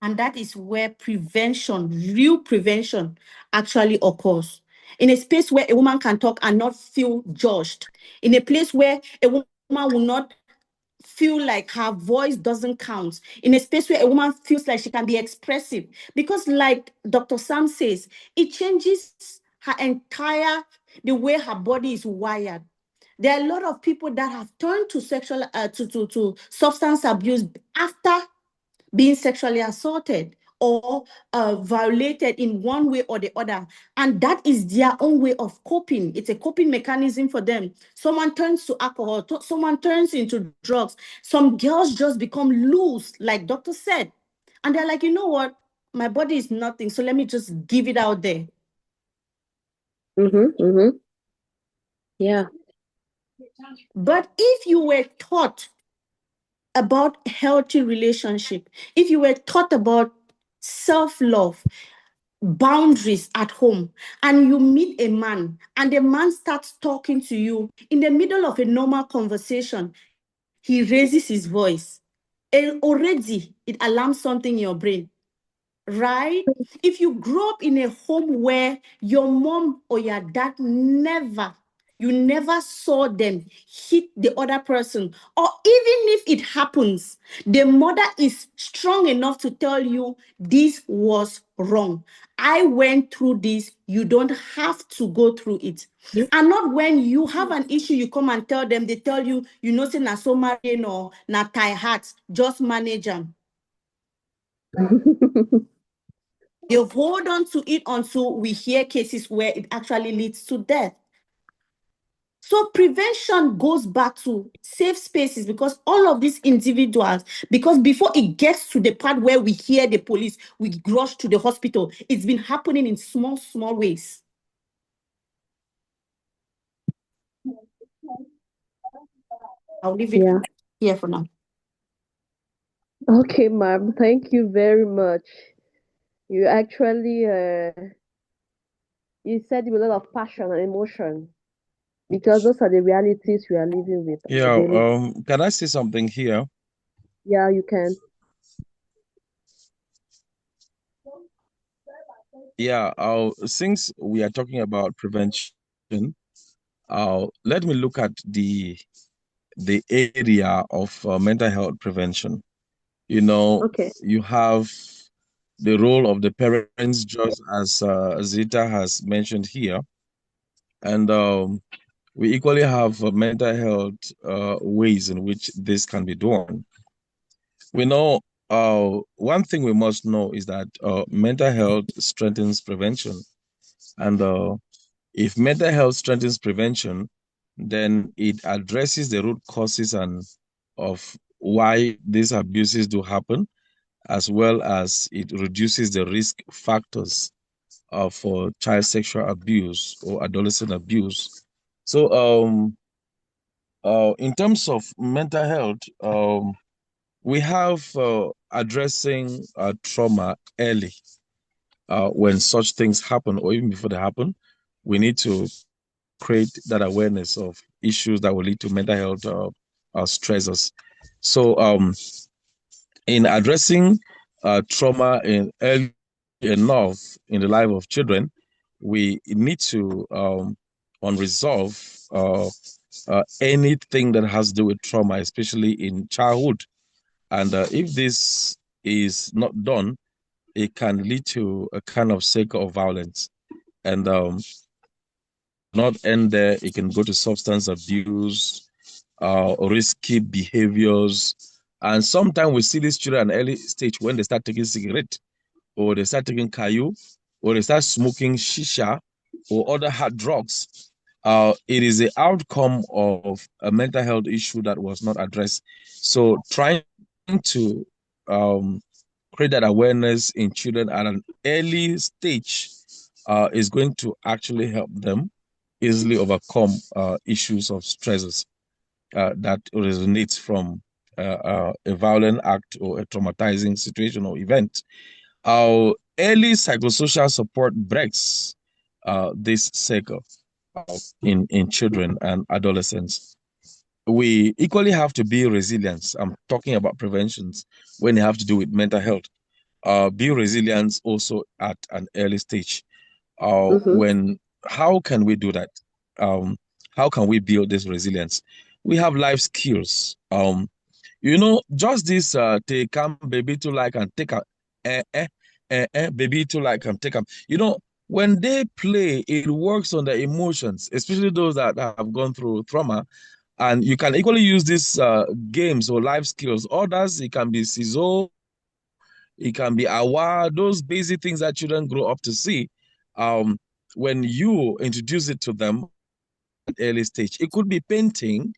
And that is where prevention, real prevention, actually occurs. In a space where a woman can talk and not feel judged. In a place where a woman will not feel like her voice doesn't count. In a space where a woman feels like she can be expressive. Because like Dr. Sam says, it changes the way her body is wired. There are a lot of people that have turned to to substance abuse after being sexually assaulted or violated in one way or the other. And that is their own way of coping. It's a coping mechanism for them. Someone turns to alcohol, someone turns into drugs. Some girls just become loose, like Doctor said. And they're like, you know what? My body is nothing, so let me just give it out there. Mm-hmm. Mm-hmm. Yeah. But if you were taught about healthy relationship, if you were taught about self-love, boundaries at home, and you meet a man and the man starts talking to you in the middle of a normal conversation, he raises his voice. already it alarms something in your brain, right? If you grow up in a home where your mom or your dad you never saw them hit the other person, or even if it happens, the mother is strong enough to tell you this was wrong. I went through this. You don't have to go through it. And not when you have an issue, you come and tell them, they tell you, say na so marrying or na tie heart, just manage them. They hold on to it until we hear cases where it actually leads to death. So prevention goes back to safe spaces, because all of these individuals, because before it gets to the part where we hear the police, we rush to the hospital, it's been happening in small, small ways. I'll leave it here for now. Okay, ma'am. Thank you very much. You actually you said with a lot of passion and emotion, because those are the realities we are living with on a Yeah, daily. can I say something here? Yeah, you can. Yeah, since we are talking about prevention, let me look at the area of mental health prevention. Okay. You have the role of the parents, just as Zita has mentioned here, and we equally have mental health ways in which this can be done. We know one thing we must know is that mental health strengthens prevention, and if mental health strengthens prevention, then it addresses the root causes and of why these abuses do happen, as well as it reduces the risk factors for child sexual abuse or adolescent abuse. So, in terms of mental health, we have addressing trauma early. When such things happen, or even before they happen, we need to create that awareness of issues that will lead to mental health stressors. So, in addressing trauma in early enough in the life of children, we need to unresolve anything that has to do with trauma, especially in childhood. And if this is not done, it can lead to a kind of cycle of violence. And not end there, it can go to substance abuse, risky behaviors. And sometimes we see these children at an early stage when they start taking cigarette, or they start taking kayu, or they start smoking shisha or other hard drugs. It is the outcome of a mental health issue that was not addressed. So trying to um, create that awareness in children at an early stage is going to actually help them easily overcome issues of stresses that resonates from a violent act or a traumatizing situation or event. Our early psychosocial support breaks this cycle in children and adolescents. We equally have to be resilient. I'm talking about preventions when they have to do with mental health. Be resilient also at an early stage. Mm-hmm. When How can we do that? Um, how can we build this resilience? We have life skills. Just this take come baby to like and take a baby to like and take a. When they play, it works on the emotions, especially those that have gone through trauma. And you can equally use these games or life skills. Others, it can be CISO, it can be AWA, those basic things that children grow up to see. Um, when you introduce it to them at early stage, it could be painting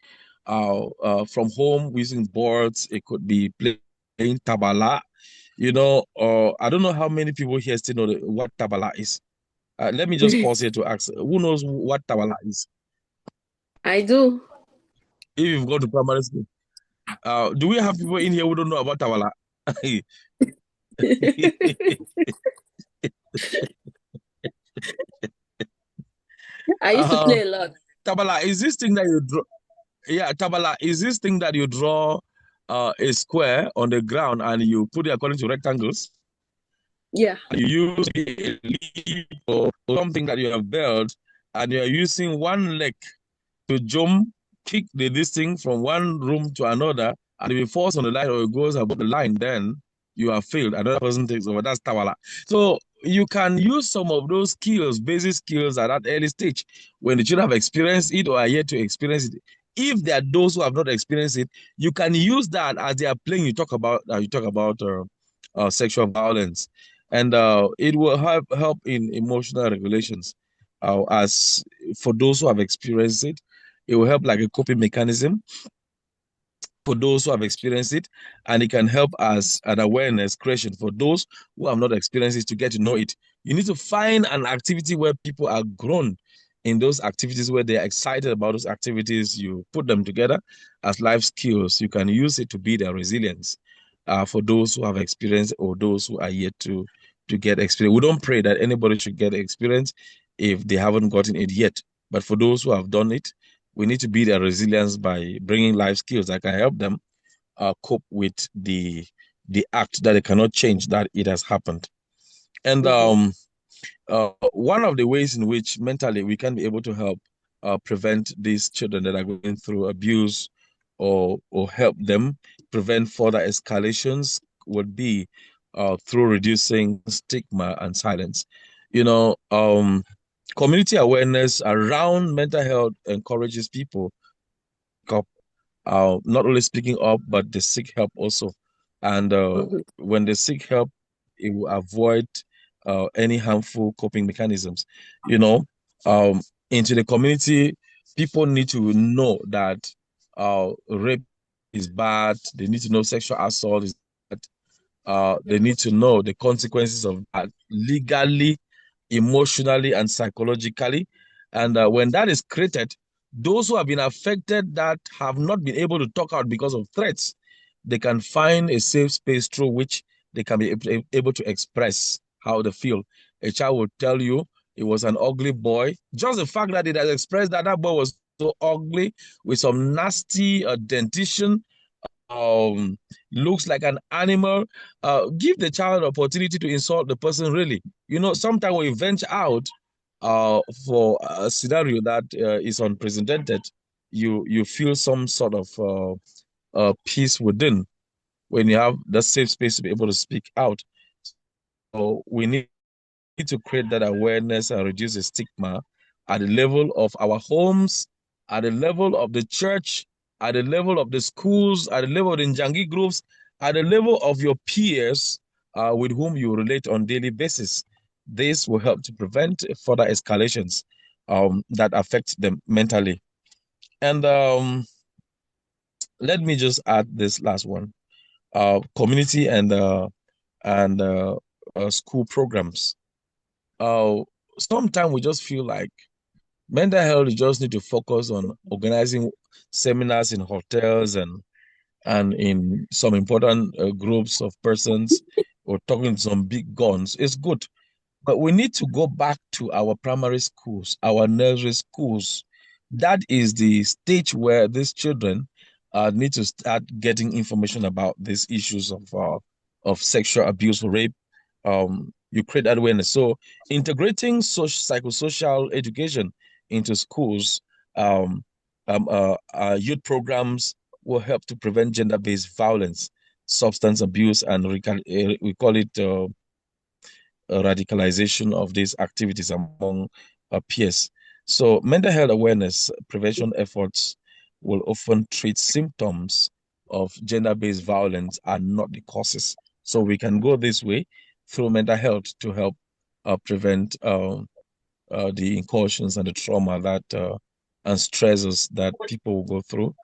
from home using boards. It could be playing tabala. I don't know how many people here still know what tabala is. Let me just pause here to ask, who knows what tabala is? I do. If you've gone to primary school. Do we have people in here who don't know about tabala? I used to uh, play a lot. tabala is this thing that you draw. Yeah, tabala is this thing that you draw a square on the ground and you put it according to rectangles. Yeah. You use a leaf or something that you have built, and you're using one leg to jump, kick this thing from one room to another, and if it falls on the line or it goes above the line, then you have failed. Another person takes over. That's Tawala. So you can use some of those skills, basic skills at that early stage when the children have experienced it or are yet to experience it. If there are those who have not experienced it, you can use that as they are playing. You talk about sexual violence, and it will help in emotional regulations. As for those who have experienced it, it will help like a coping mechanism for those who have experienced it, and it can help as an awareness creation for those who have not experienced it to get to know it. You need to find an activity where people are grown in those activities, where they're excited about those activities. You put them together as life skills. You can use it to build their resilience for those who have experienced or those who are yet to get experience. We don't pray that anybody should get experience if they haven't gotten it yet. But for those who have done it, we need to build their resilience by bringing life skills that can help them cope with the act that they cannot change, that it has happened. And one of the ways in which mentally we can be able to help prevent these children that are going through abuse or help them prevent further escalations would be through reducing stigma and silence. Community awareness around mental health encourages people up, not only speaking up, but they seek help also. And when they seek help, it will avoid any harmful coping mechanisms. You know, into the community, people need to know that rape is bad. They need to know sexual assault is bad. They need to know the consequences of that legally, emotionally, and psychologically. And when that is created, those who have been affected that have not been able to talk out because of threats, they can find a safe space through which they can be able to express how they feel. A child will tell you it was an ugly boy. Just the fact that it has expressed that that boy was so ugly with some nasty dentition, um looks like an animal. Give the child an opportunity to insult the person, really. Sometimes when you venture out for a scenario that is unprecedented, you feel some sort of peace within when you have that safe space to be able to speak out. So we need to create that awareness and reduce the stigma at the level of our homes, at the level of the church, at the level of the schools, at the level of the Njangi groups, at the level of your peers with whom you relate on a daily basis. This will help to prevent further escalations that affect them mentally. And let me just add this last one: community and school programs. Uh, Sometimes we just feel like mental health, you just need to focus on organizing seminars in hotels and in some important groups of persons, or talking to some big guns. It's good. But we need to go back to our primary schools, our nursery schools. That is the stage where these children need to start getting information about these issues of sexual abuse, rape. You create that awareness. So integrating psychosocial education into schools, um, youth programs will help to prevent gender-based violence, substance abuse, and we call it radicalization of these activities among peers. So mental health awareness prevention efforts will often treat symptoms of gender-based violence and not the causes. So we can go this way through mental health to help prevent the incursions and the trauma that and stresses that people will go through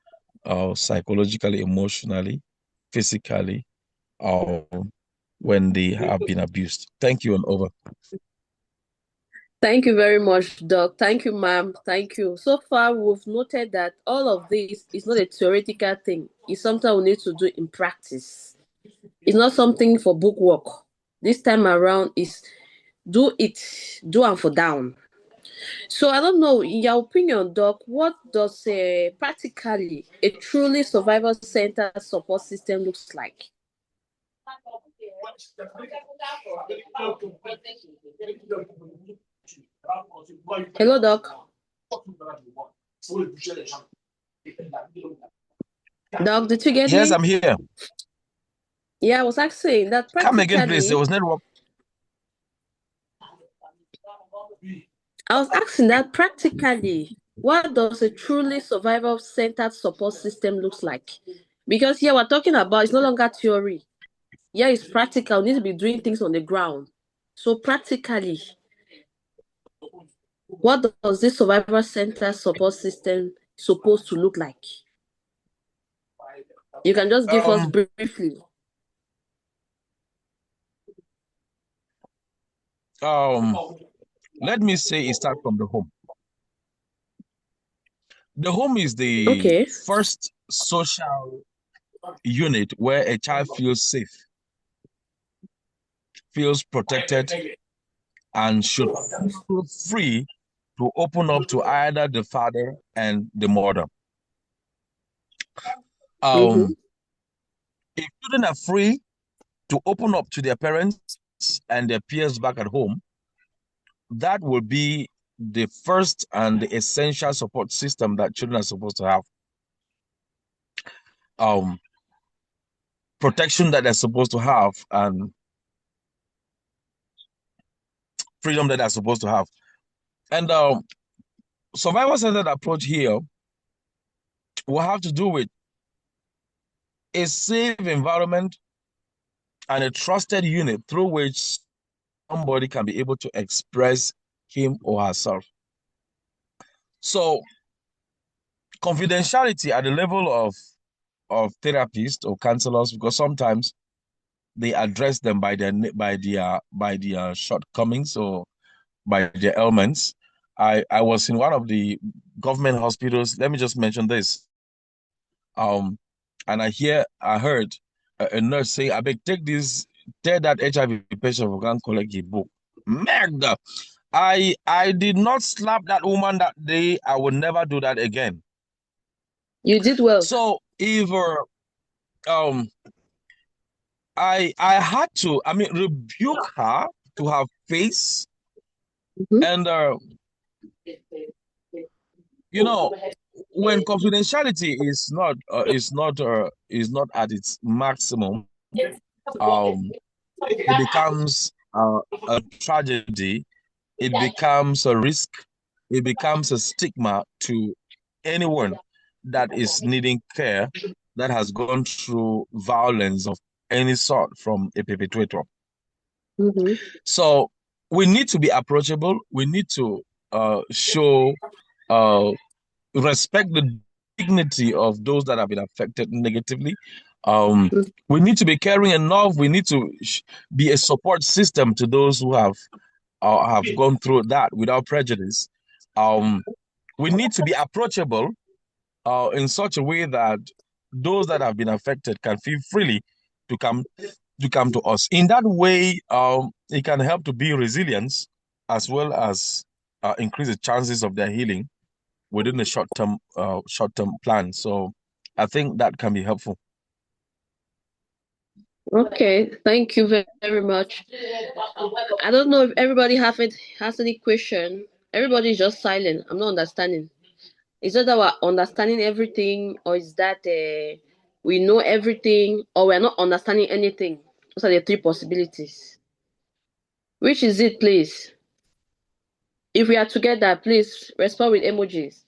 psychologically, emotionally, physically, when they have been abused. Thank you, and over. Thank you very much, Doc. Thank you, ma'am. Thank you. So far, we've noted that all of this is not a theoretical thing. It's something we need to do in practice. It's not something for book work. This time around is do it, do and for down. So I don't know, in your opinion, Doc, what does practically a truly survival-centered support system looks like? Hello, Doc. Doc, did you get Yes, me? I'm here. Yeah, I was asking that Come again, please. There practically. was network. I was asking that practically, what does a truly survival-centered support system looks like? Because here we're talking about it's no longer theory. Yeah, it's practical. We need to be doing things on the ground. So practically, what does this survivor center support system supposed to look like? You can just give us Um, briefly. um, Let me say it starts from the home. The home is the Okay. first social unit where a child feels safe, feels protected, and should feel free to open up to either the father and the mother. Mm-hmm. Um, if children are free to open up to their parents and their peers back at home, that will be the first and the essential support system that children are supposed to have. Um, Protection that they're supposed to have and freedom that they're supposed to have. And survival centered approach here will have to do with a safe environment and a trusted unit through which somebody can be able to express him or herself. So confidentiality at the level of therapists or counselors, because sometimes they address them by their shortcomings or by their ailments. I was in one of the government hospitals. Let me just mention this. Um, and I heard a nurse say, "I beg take this, tell that HIV patient we can collect the book." Magda, I did not slap that woman that day. I will never do that again. You did well. So if um I had to, I mean, rebuke her to her face, Mm-hmm. and you know, when confidentiality is not at its maximum, um, it becomes a tragedy. It becomes a risk. It becomes a stigma to anyone that is needing care that has gone through violence of any sort from a perpetrator. Mm-hmm. So we need to be approachable. We need to show uh, respect the dignity of those that have been affected negatively. Um, we need to be caring enough. We need to be a support system to those who have gone through that without prejudice. Um, we need to be approachable in such a way that those that have been affected can feel freely to come to us. In that way, it can help to build resilience as well as increase the chances of their healing within the short term plan. So I think that can be helpful. Okay, thank you very much. I don't know if everybody has any question. Everybody is just silent. I'm not understanding. Is it that we're understanding everything, or is that we know everything, or we're not understanding anything? Those are the three possibilities. Which is it, please? If we are together, please respond with emojis.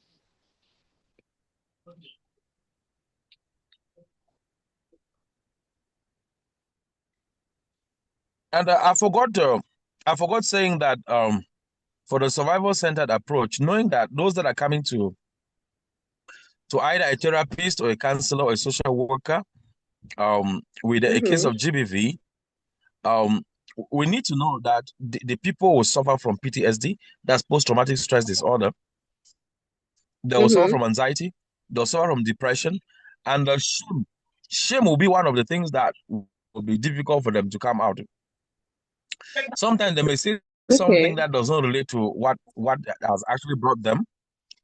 And I forgot saying that for the survival centered approach, knowing that those that are coming to either a therapist or a counselor or a social worker, with a case Mm-hmm. of GBV, um, we need to know that the people will suffer from PTSD, that's post-traumatic stress disorder. They will suffer Mm-hmm. from anxiety. They'll suffer from depression, and the shame. Shame will be one of the things that will be difficult for them to come out. Sometimes they may say something Okay. that does not relate to what has actually brought them,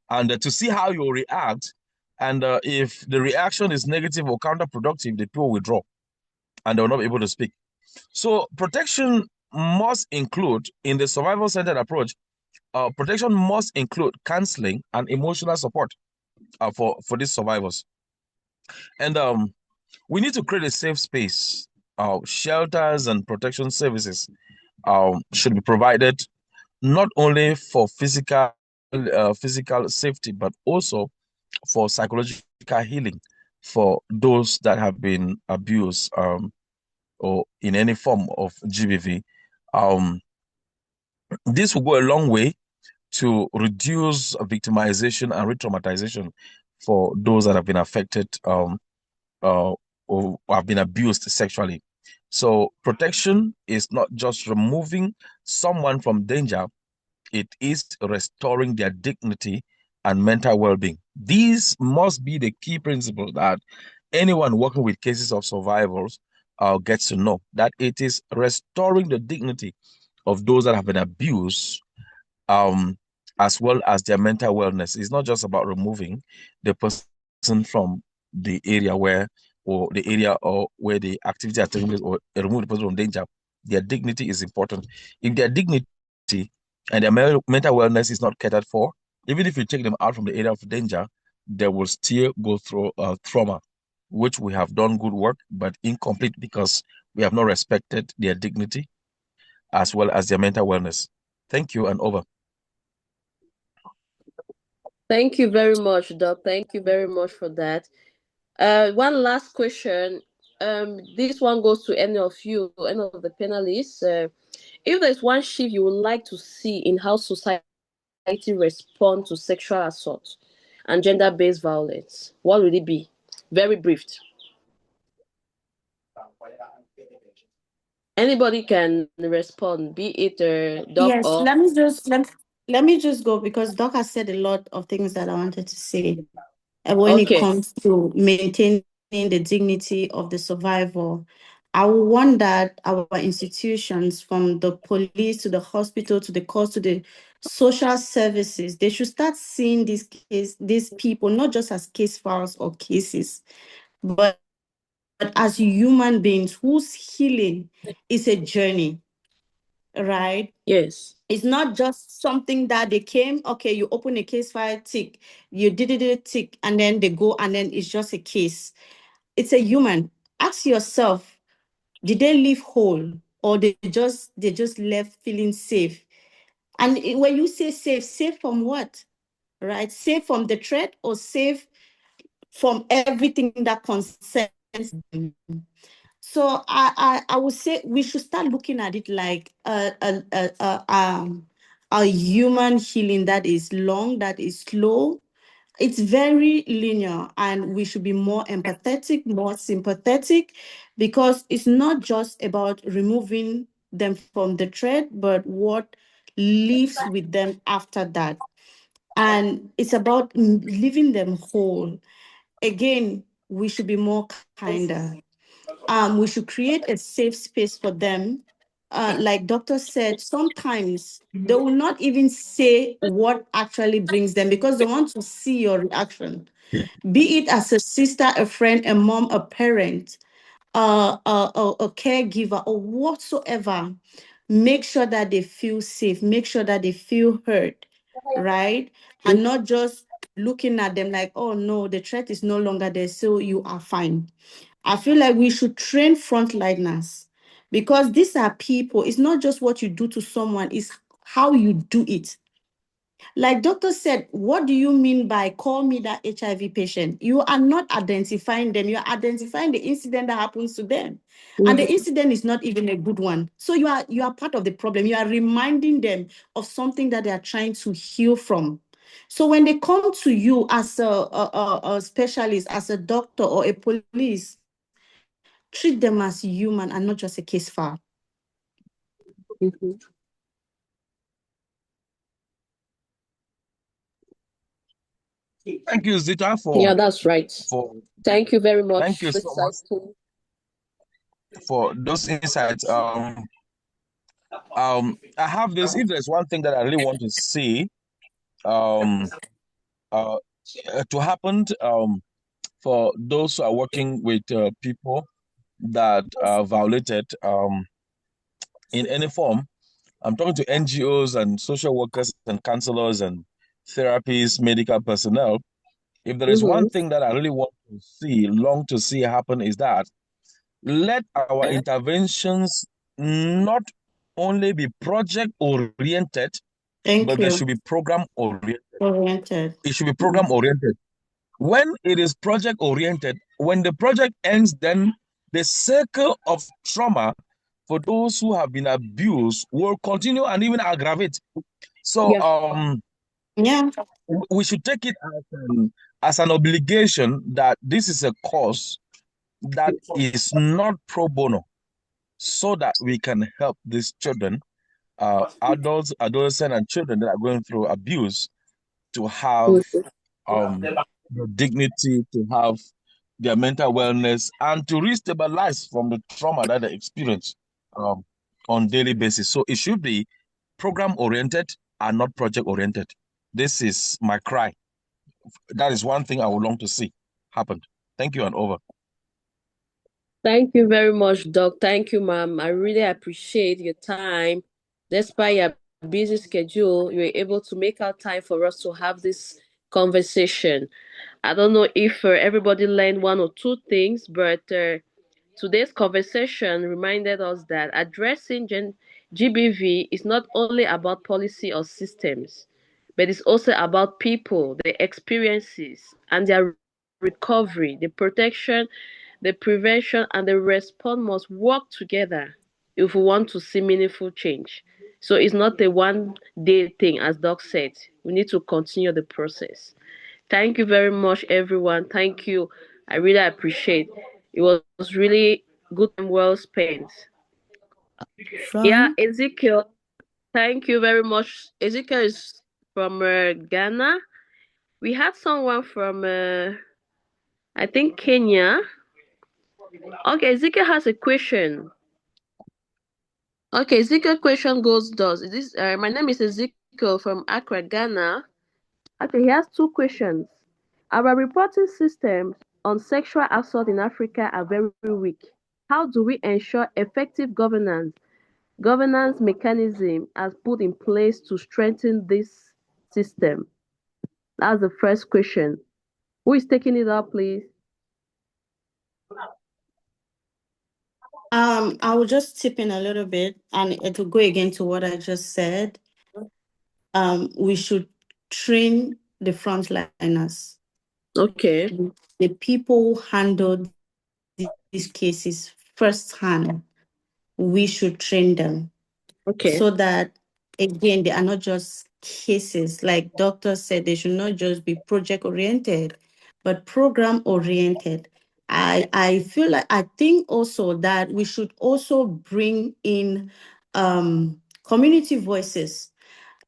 and to see how you react. And if the reaction is negative or counterproductive, the people withdraw and they will not be able to speak. So protection must include, in the survival-centered approach, protection must include counseling and emotional support for these survivors. And we need to create a safe space. Shelters and protection services should be provided not only for physical safety, but also for psychological healing for those that have been abused or in any form of GBV. Um, this will go a long way to reduce victimization and re-traumatization for those that have been affected or have been abused sexually. So protection is not just removing someone from danger, it is restoring their dignity and mental well-being. These must be the key principles that anyone working with cases of survivors gets to know, that it is restoring the dignity of those that have been abused, um, as well as their mental wellness. It's not just about removing the person from the area where the activity are taking place, or remove the person from danger. Their dignity is important. If their dignity and their mental wellness is not catered for, even if you take them out from the area of danger, they will still go through trauma, which we have done good work, but incomplete because we have not respected their dignity as well as their mental wellness. Thank you, and over. Thank you very much, Doc. Thank you very much for that. One last question. This one goes to any of you, any of the panelists. If there's one shift you would like to see in how society responds to sexual assault and gender-based violence, what would it be? Very brief. Anybody can respond, be it Doc Yes, or let me just go because Doc has said a lot of things that I wanted to say. When it okay. comes to maintaining the dignity of the survivor, I want that our institutions, from the police to the hospital to the courts to the social services, they should start seeing these people not just as case files or cases, but as human beings whose healing is a journey, right? Yes. It's not just something that they came, okay, you open a case file, tick, you did it, tick, and then they go, and then it's just a case. It's a human. Ask yourself, did they leave whole, or they just left feeling safe? And when you say safe, safe from what? Right? Safe from the threat, or safe from everything that concerns them? So I would say we should start looking at it like a human healing that is long, that is slow. It's very linear, and we should be more empathetic, more sympathetic, because it's not just about removing them from the thread, but what lives with them after that. And it's about leaving them whole. Again, we should be more kinder. We should create a safe space for them. Like Doctor said, sometimes they will not even say what actually brings them because they want to see your reaction, be it as a sister, a friend, a mom, a parent, a caregiver, or whatsoever. Make sure that they feel safe, make sure that they feel heard, right? And not just looking at them like, oh no, the threat is no longer there, so you are fine. I feel like we should train frontliners because these are people. It's not just what you do to someone, it's how you do it. Like doctor said, what do you mean by call me that HIV patient? You are not identifying them. You are identifying the incident that happens to them. And the incident is not even a good one. So you are part of the problem. You are reminding them of something that they are trying to heal from. So when they come to you as a specialist, as a doctor or a police, treat them as human and not just a case file. Mhm. Thank you, Zita, Yeah, that's right. for Thank you very thank much. you So so much insightful. for those insights. I have this. If there's one thing that I really want to see, um, uh, to happen, for those who are working with people that are violated, in any form. I'm talking to NGOs and social workers and counselors and therapists, medical personnel. If there is one Mm-hmm. thing that I really want to see, long to see happen, is that let our interventions not only be project oriented, Thank but they you. should be program oriented. Oriented. It should be program oriented. When it is project oriented, when the project ends, then the circle of trauma for those who have been abused will continue and even aggravate. So Yeah. Yeah. we should take it as an obligation that this is a cause that is not pro bono, so that we can help these children, adults, adolescents, and children that are going through abuse to have Mhm. the dignity, to have their mental wellness, and to restabilize from the trauma that they experience um, on daily basis. So it should be program oriented and not project oriented. This is my cry. That is one thing I would long to see happen. Thank you, and over. Thank you very much, Doc. Thank you, ma'am. I really appreciate your time. Despite your busy schedule, you were able to make out time for us to have this conversation. I don't know if everybody learned one or two things, but today's conversation reminded us that addressing GBV is not only about policy or systems, but it's also about people, their experiences, and their recovery. The protection, the prevention, and the response must work together if we want to see meaningful change. So it's not a one day thing, as Doc said. We need to continue the process. Thank you very much, everyone. Thank you. I really appreciate. It was really good time well spent. Yeah, Florence. Ezekiel. Thank you very much. Ezekiel is from Ghana. We had someone from, I think, Kenya. Okay, Ezekiel has a question. Okay, Ezekiel question goes thus. This my name is Ezekiel from Accra, Ghana. Okay, he has two questions. Our reporting systems on sexual assault in Africa are very weak. How do we ensure effective governance mechanism as put in place to strengthen this system? That's the first question. Who is taking it up, please? I will just tip in a little bit, and it will go again to what I just said. We should train the frontliners, Okay. the people who handle these cases firsthand. We should train them Okay. so that, again, they are not just cases. Like doctor said, they should not just be project oriented, but program oriented. I feel like, I think also that we should also bring in community voices.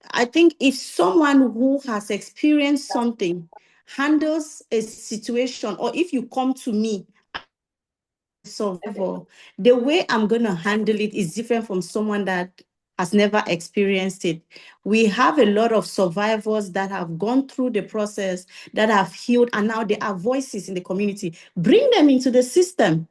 I think if someone who has experienced something handles a situation, or if you come to me survivor, the way I'm going to handle it is different from someone that has never experienced it. We have a lot of survivors that have gone through the process, that have healed, and now they are voices in the community. Bring them into the system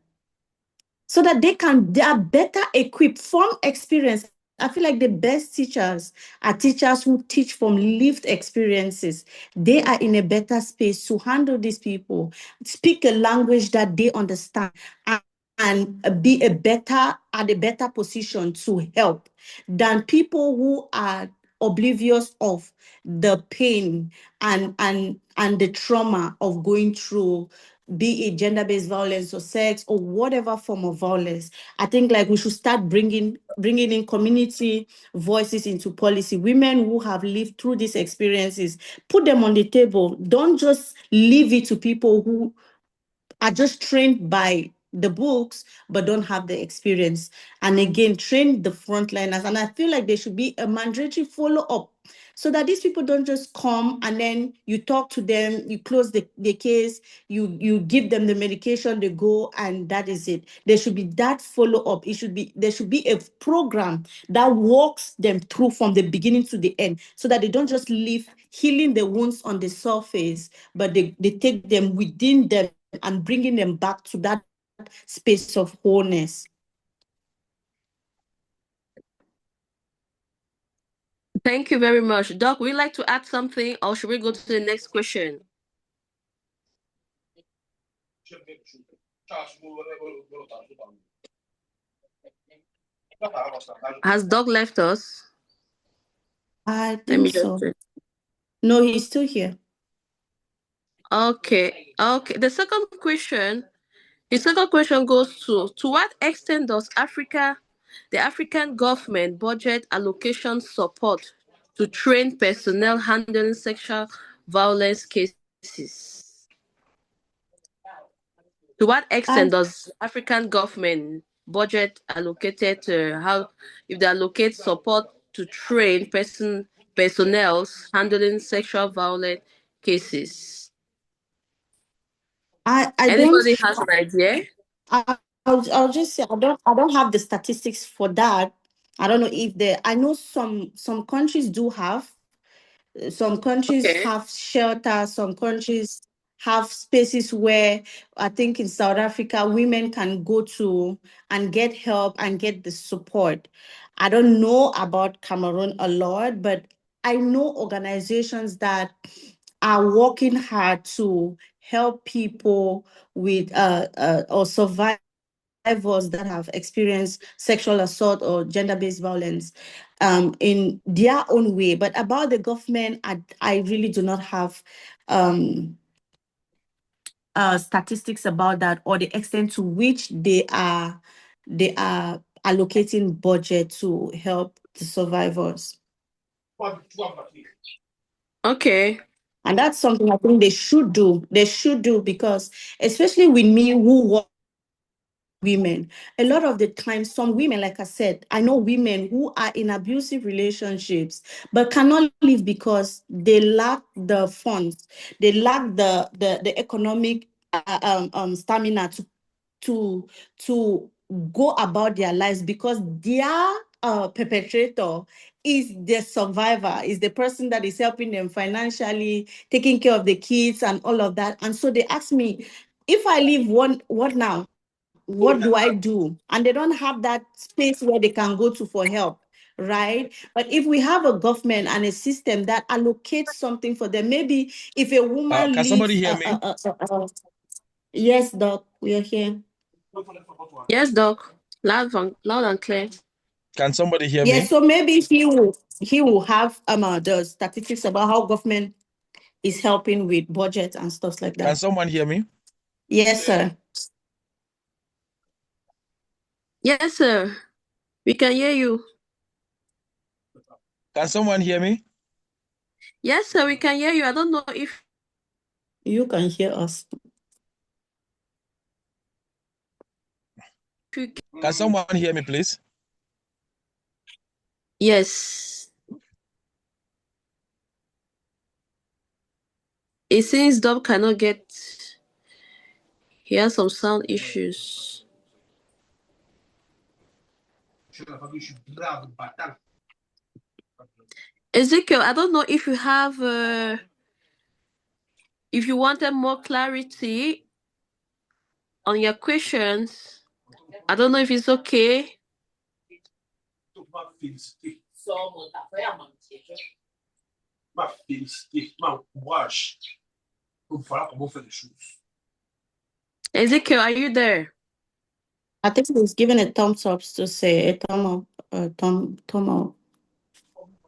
so that they are better equipped from experience. I feel like the best teachers are teachers who teach from lived experiences. They are in a better space to handle these people, speak a language that they understand, and be at a better position to help than people who are oblivious of the pain and the trauma of going through, be it gender-based violence or sex or whatever form of violence. I think like we should start bringing in community voices into policy. Women who have lived through these experiences, put them on the table. Don't just leave it to people who are just trained by the books but don't have the experience. And again, train the frontliners. And I feel like there should be a mandatory follow-up so that these people don't just come and then you talk to them, you close the case, you give them the medication, they go, and that is it. There should be that follow-up. There should be a program that walks them through from the beginning to the end, so that they don't just leave healing the wounds on the surface, but they take them within them and bringing them back to that space of wholeness. Thank you very much. Doc, would you like to add something, or should we go to the next question? Has Doc left us? I Let think me just so. check. No, he's still here. Okay. The second question goes to what extent does the African government budget allocation support to train personnel handling sexual violence cases? To what extent does African government budget allocated if they allocate support to train personnel handling sexual violence cases? I don't. Anybody has an idea? I'll just say I don't have the statistics for that. I don't know if I know some countries do have. Some countries Okay. have shelters, some countries have spaces where I think in South Africa, women can go to and get help and get the support. I don't know about Cameroon a lot, but I know organizations that are working hard to help people with or survivors that have experienced sexual assault or gender-based violence in their own way. But about the government, I really do not have statistics about that, or the extent to which they are allocating budget to help the survivors. Okay. And that's something I think they should do. They should do, because especially with me who work women, a lot of the time, some women, like I said, I know women who are in abusive relationships but cannot leave because they lack the funds, they lack the economic stamina to go about their lives, because their perpetrator is the survivor, is the person that is helping them financially, taking care of the kids and all of that. And so they ask me, if I leave, what now? What do I do? And they don't have that space where they can go to for help, right? But if we have a government and a system that allocates something for them, maybe if a woman Can somebody leaves, hear me? yes, doc, we are here. Yes, Doc. Loud and clear. Can somebody hear Yes, me? so maybe he will have the statistics about how government is helping with budget and stuff like Can that. someone hear me? Yes, sir. Yes, sir. We can hear you. Can someone hear me? Yes, sir. We can hear you. I don't know if You can hear us. you Can someone hear me, please? Yes. It seems Doc cannot get. He has some sound issues. Ezekiel, I don't know if you have. If you wanted more clarity on your questions, I don't know if it's okay. Ezekiel, are you there? I think he's giving a thumbs up to say a thumb up, thumb up.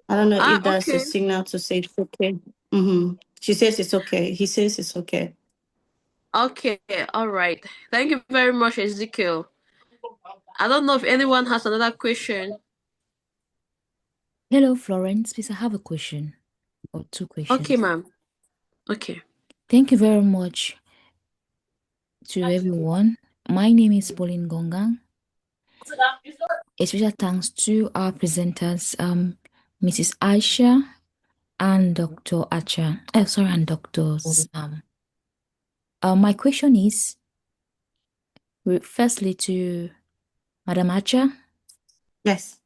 I don't know if that's a Okay. signal to say it's okay. She says it's okay. He says it's okay. Okay, all right. Thank you very much, Ezekiel. I don't know if anyone has another question. Hello, Florence. Please, I have a question or two questions. Okay, ma'am. Okay. Thank you very much to everyone. My name is Pauline Gongang. A special thanks to our presenters, Mrs. Aisha and Dr. Acha. Sorry, and Dr. Sam. My question is, firstly to Madam Acha, Yes.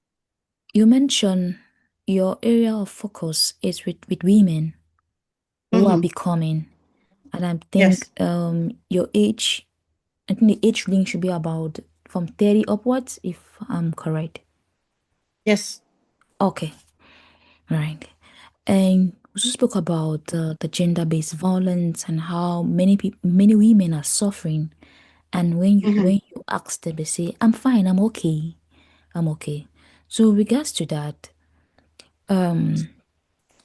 you mentioned your area of focus is with women who are Mm-hmm. becoming, and I think Yes. your age, I think the age range should be about from 30 upwards, if I'm correct. Yes. Okay, right. And we also spoke about the gender-based violence and how many women are suffering. And Mm-hmm. when you ask them, they say, "I'm fine, I'm okay, I'm okay." So, with regards to that, um,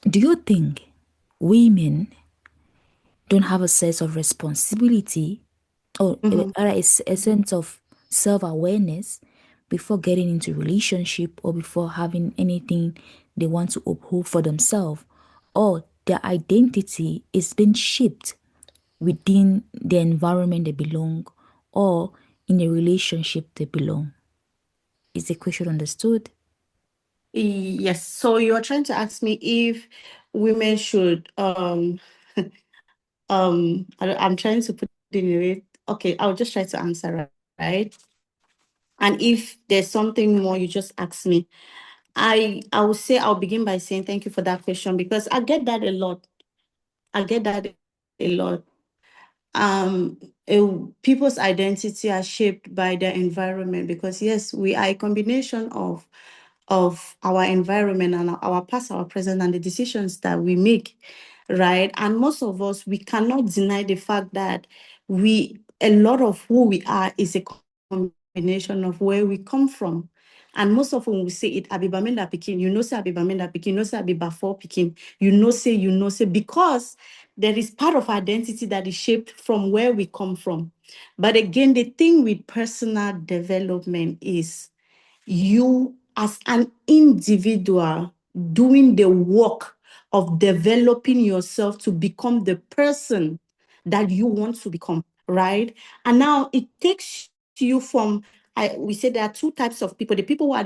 do you think women don't have a sense of responsibility or Mm-hmm. a sense of self-awareness before getting into relationship or before having anything they want to uphold for themselves, or their identity is being shaped within the environment they belong or in a relationship they belong? Is the question understood? Yes. So you're trying to ask me if women should I'm trying to put it in a way. Okay, I'll just try to answer, right? And if there's something more, you just ask me. I will say I'll begin by saying thank you for that question because I get that a lot. I get that a lot. Um, People's identity are shaped by their environment because yes, we are a combination of our environment and our past, our present, and the decisions that we make, right? And most of us, we cannot deny the fact that a lot of who we are is a combination of where we come from. And most of when we say it, Abibamenda Pikin, you know, say Abibamenda Pikin, you know, say Abibafo Pikin, you know, say, because there is part of identity that is shaped from where we come from. But again, the thing with personal development is you as an individual doing the work of developing yourself to become the person that you want to become, right? And now it takes you from we say there are two types of people: the people who are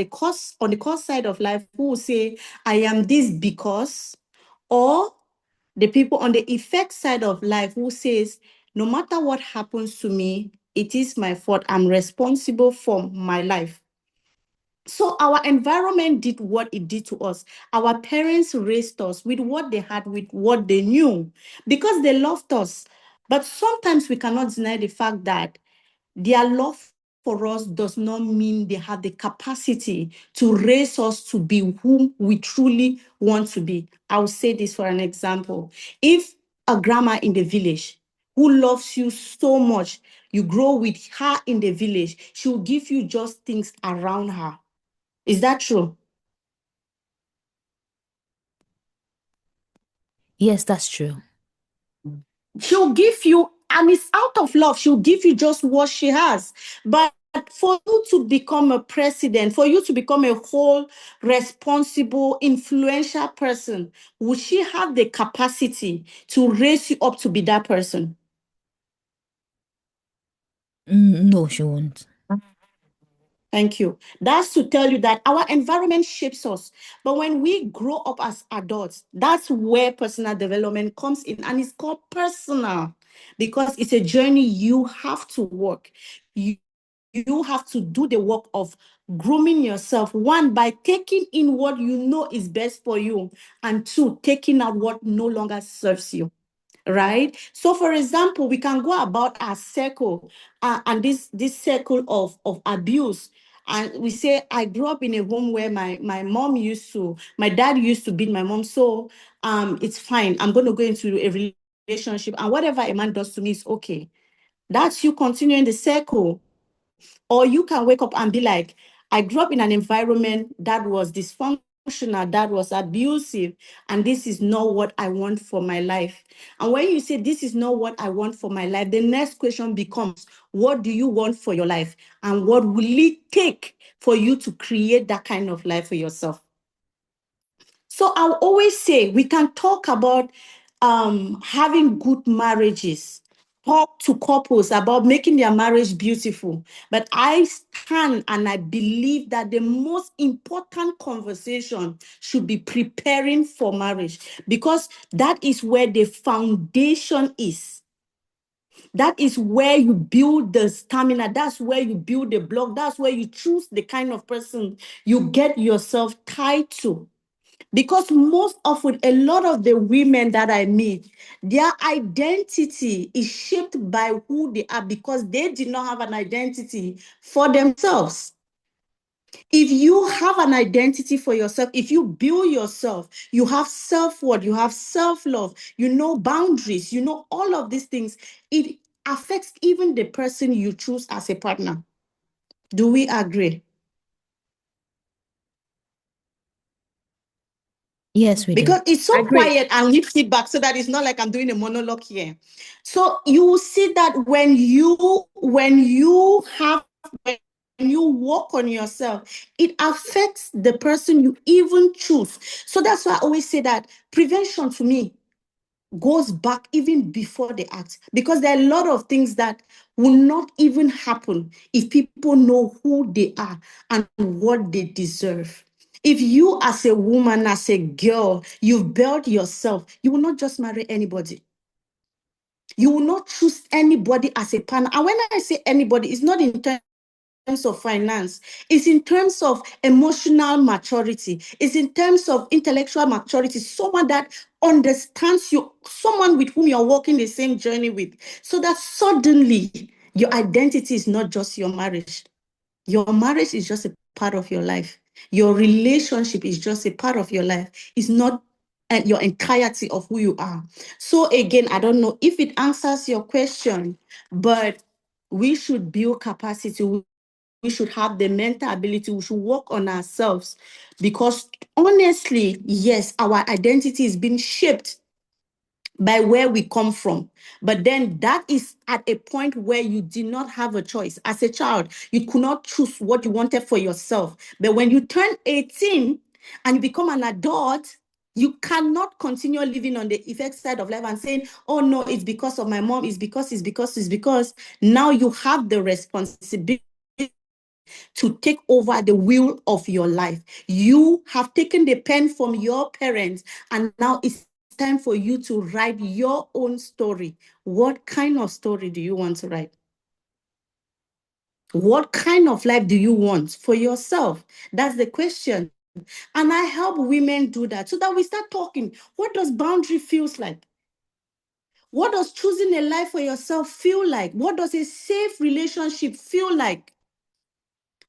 on the cause side of life, who will say, I am this because, or the people on the effect side of life who says, no matter what happens to me, it is my fault. I'm responsible for my life. So our environment did what it did to us. Our parents raised us with what they had, with what they knew, because they loved us. But sometimes we cannot deny the fact that their love for us does not mean they have the capacity to raise us to be whom we truly want to be. I'll say this for an example. If a grandma in the village who loves you so much, you grow with her in the village, she will give you just things around her. Is that true? Yes, that's true. She'll give you, and it's out of love, she'll give you just what she has. But for you to become a president, for you to become a whole, responsible, influential person, would she have the capacity to raise you up to be that person? No, she won't. Thank you. That's to tell you that our environment shapes us. But when we grow up as adults, that's where personal development comes in. And it's called personal because it's a journey you have to walk. You have to do the work of grooming yourself. One, by taking in what you know is best for you. And two, taking out what no longer serves you. Right? So, for example, we can go about our circle and this circle of abuse. And we say, I grew up in a home where my dad used to beat my mom. So it's fine. I'm going to go into a relationship. And whatever a man does to me is okay. That's you continuing the circle. Or you can wake up and be like, I grew up in an environment that was dysfunctional, that was abusive, and this is not what I want for my life. And when you say this is not what I want for my life, the next question becomes, what do you want for your life? And what will it take for you to create that kind of life for yourself? So I'll always say we can talk about having good marriages, talk to couples about making their marriage beautiful. But I stand and I believe that the most important conversation should be preparing for marriage, because that is where the foundation is. That is where you build the stamina. That's where you build the block. That's where you choose the kind of person you get yourself tied to. Because most often, a lot of the women that I meet, their identity is shaped by who they are because they did not have an identity for themselves. If you have an identity for yourself, if you build yourself, you have self-worth, you have self-love, you know boundaries, you know all of these things, it affects even the person you choose as a partner. Do we agree? Yes, we do. Because it's so Agree. quiet and need feedback so that it's not like I'm doing a monologue here. So you will see that when you work on yourself, it affects the person you even choose. So that's why I always say that prevention to me goes back even before the act, because there are a lot of things that will not even happen if people know who they are and what they deserve. If you as a woman, as a girl, you've built yourself, you will not just marry anybody. You will not choose anybody as a partner. And when I say anybody, it's not in terms of finance, it's in terms of emotional maturity, it's in terms of intellectual maturity, someone that understands you, someone with whom you're walking the same journey with, so that suddenly your identity is not just your marriage. Your marriage is just a part of your life. Your relationship is just a part of your life. It's not your entirety of who you are. So again, I don't know if it answers your question, but we should build capacity. We should have the mental ability. We should work on ourselves, because honestly, yes, our identity is being shaped by where we come from. But then that is at a point where you did not have a choice. As a child, you could not choose what you wanted for yourself. But when you turn 18 and you become an adult, you cannot continue living on the effect side of life and saying, oh no, it's because of my mom, it's because. Now you have the responsibility to take over the wheel of your life. You have taken the pen from your parents, and now it's time for you to write your own story. What kind of story do you want to write? What kind of life do you want for yourself? That's the question. And I help women do that so that we start talking. What does boundary feels like? What does choosing a life for yourself feel like? What does a safe relationship feel like?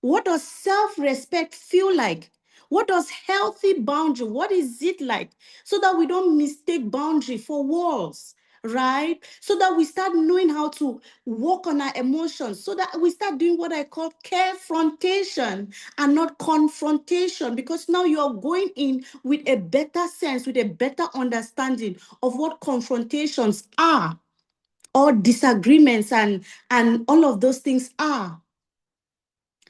What does self-respect feel like? What does healthy boundary, what is it like? So that we don't mistake boundary for walls, right? So that we start knowing how to work on our emotions, so that we start doing what I call carefrontation and not confrontation, because now you're going in with a better sense, with a better understanding of what confrontations are, or disagreements and all of those things are.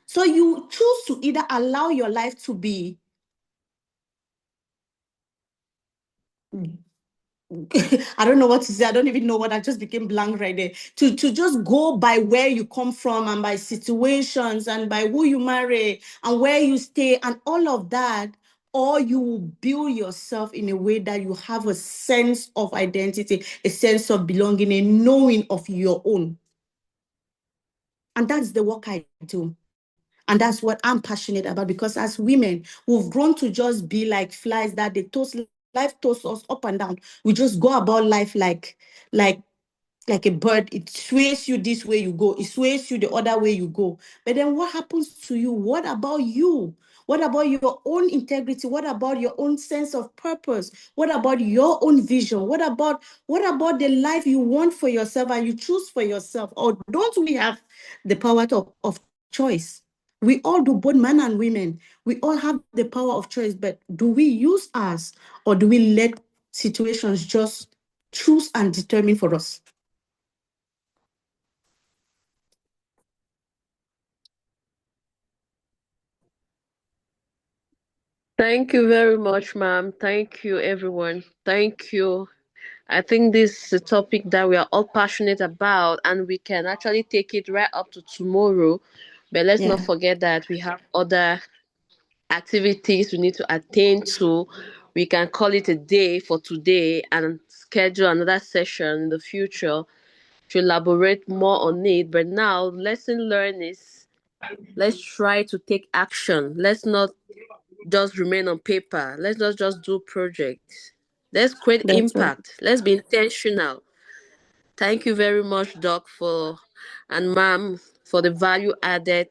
So you choose to either allow your life to be, I don't know what to say. I don't even know what, I just became blank right there. To just go by where you come from and by situations and by who you marry and where you stay and all of that, or you will build yourself in a way that you have a sense of identity, a sense of belonging, a knowing of your own. And that's the work I do. And that's what I'm passionate about, because as women, we've grown to just be like flies that life toss us up and down. We just go about life like like a bird. It sways you this way, you go. It sways you the other way, you go. But then what happens to you? What about you? What about your own integrity? What about your own sense of purpose? What about your own vision? What about the life you want for yourself and you choose for yourself? Or don't we have the power of choice? We all do, both men and women. We all have the power of choice, but do we use ours, or do we let situations just choose and determine for us? Thank you very much, ma'am. Thank you, everyone. Thank you. I think this is a topic that we are all passionate about, and we can actually take it right up to tomorrow. But let's not Yeah, forget that we have other activities we need to attend to. We can call it a day for today and schedule another session in the future to elaborate more on it. But now, lesson learned is let's try to take action. Let's not just remain on paper. Let's not just do projects. Let's create that's right. impact. Let's be intentional. Thank you very much, Doc, for and Ma'am for the value added.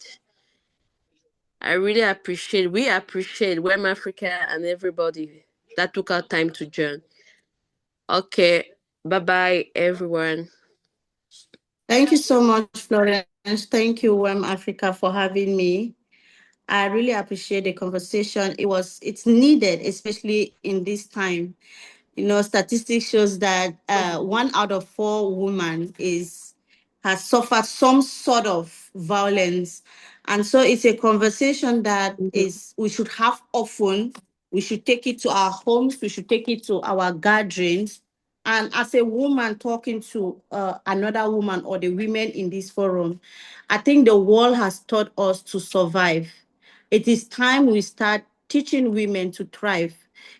I really appreciate. We appreciate Wem'Afrika and everybody that took our time to join. Okay, bye bye, everyone. Thank you so much, Florence. Thank you, Wem'Afrika, for having me. I really appreciate the conversation. It's needed, especially in this time. Statistics shows that 1 out of 4 women has suffered some sort of violence, and so it's a conversation that Mhm. is we should have often. We should take it to our homes. We should take it to our gatherings. And as a woman talking to another woman or the women in this forum, I think the world has taught us to survive. It is time we start teaching women to thrive.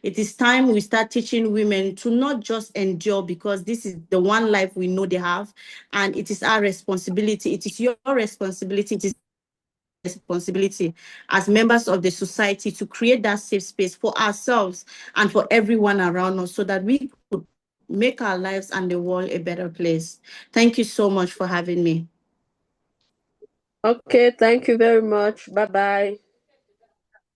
It is time we start teaching women to not just endure, because this is the one life we know they have. And it is our responsibility. It is your responsibility. It is responsibility as members of the society to create that safe space for ourselves and for everyone around us, so that we could make our lives and the world a better place. Thank you so much for having me. Okay, thank you very much. Bye bye.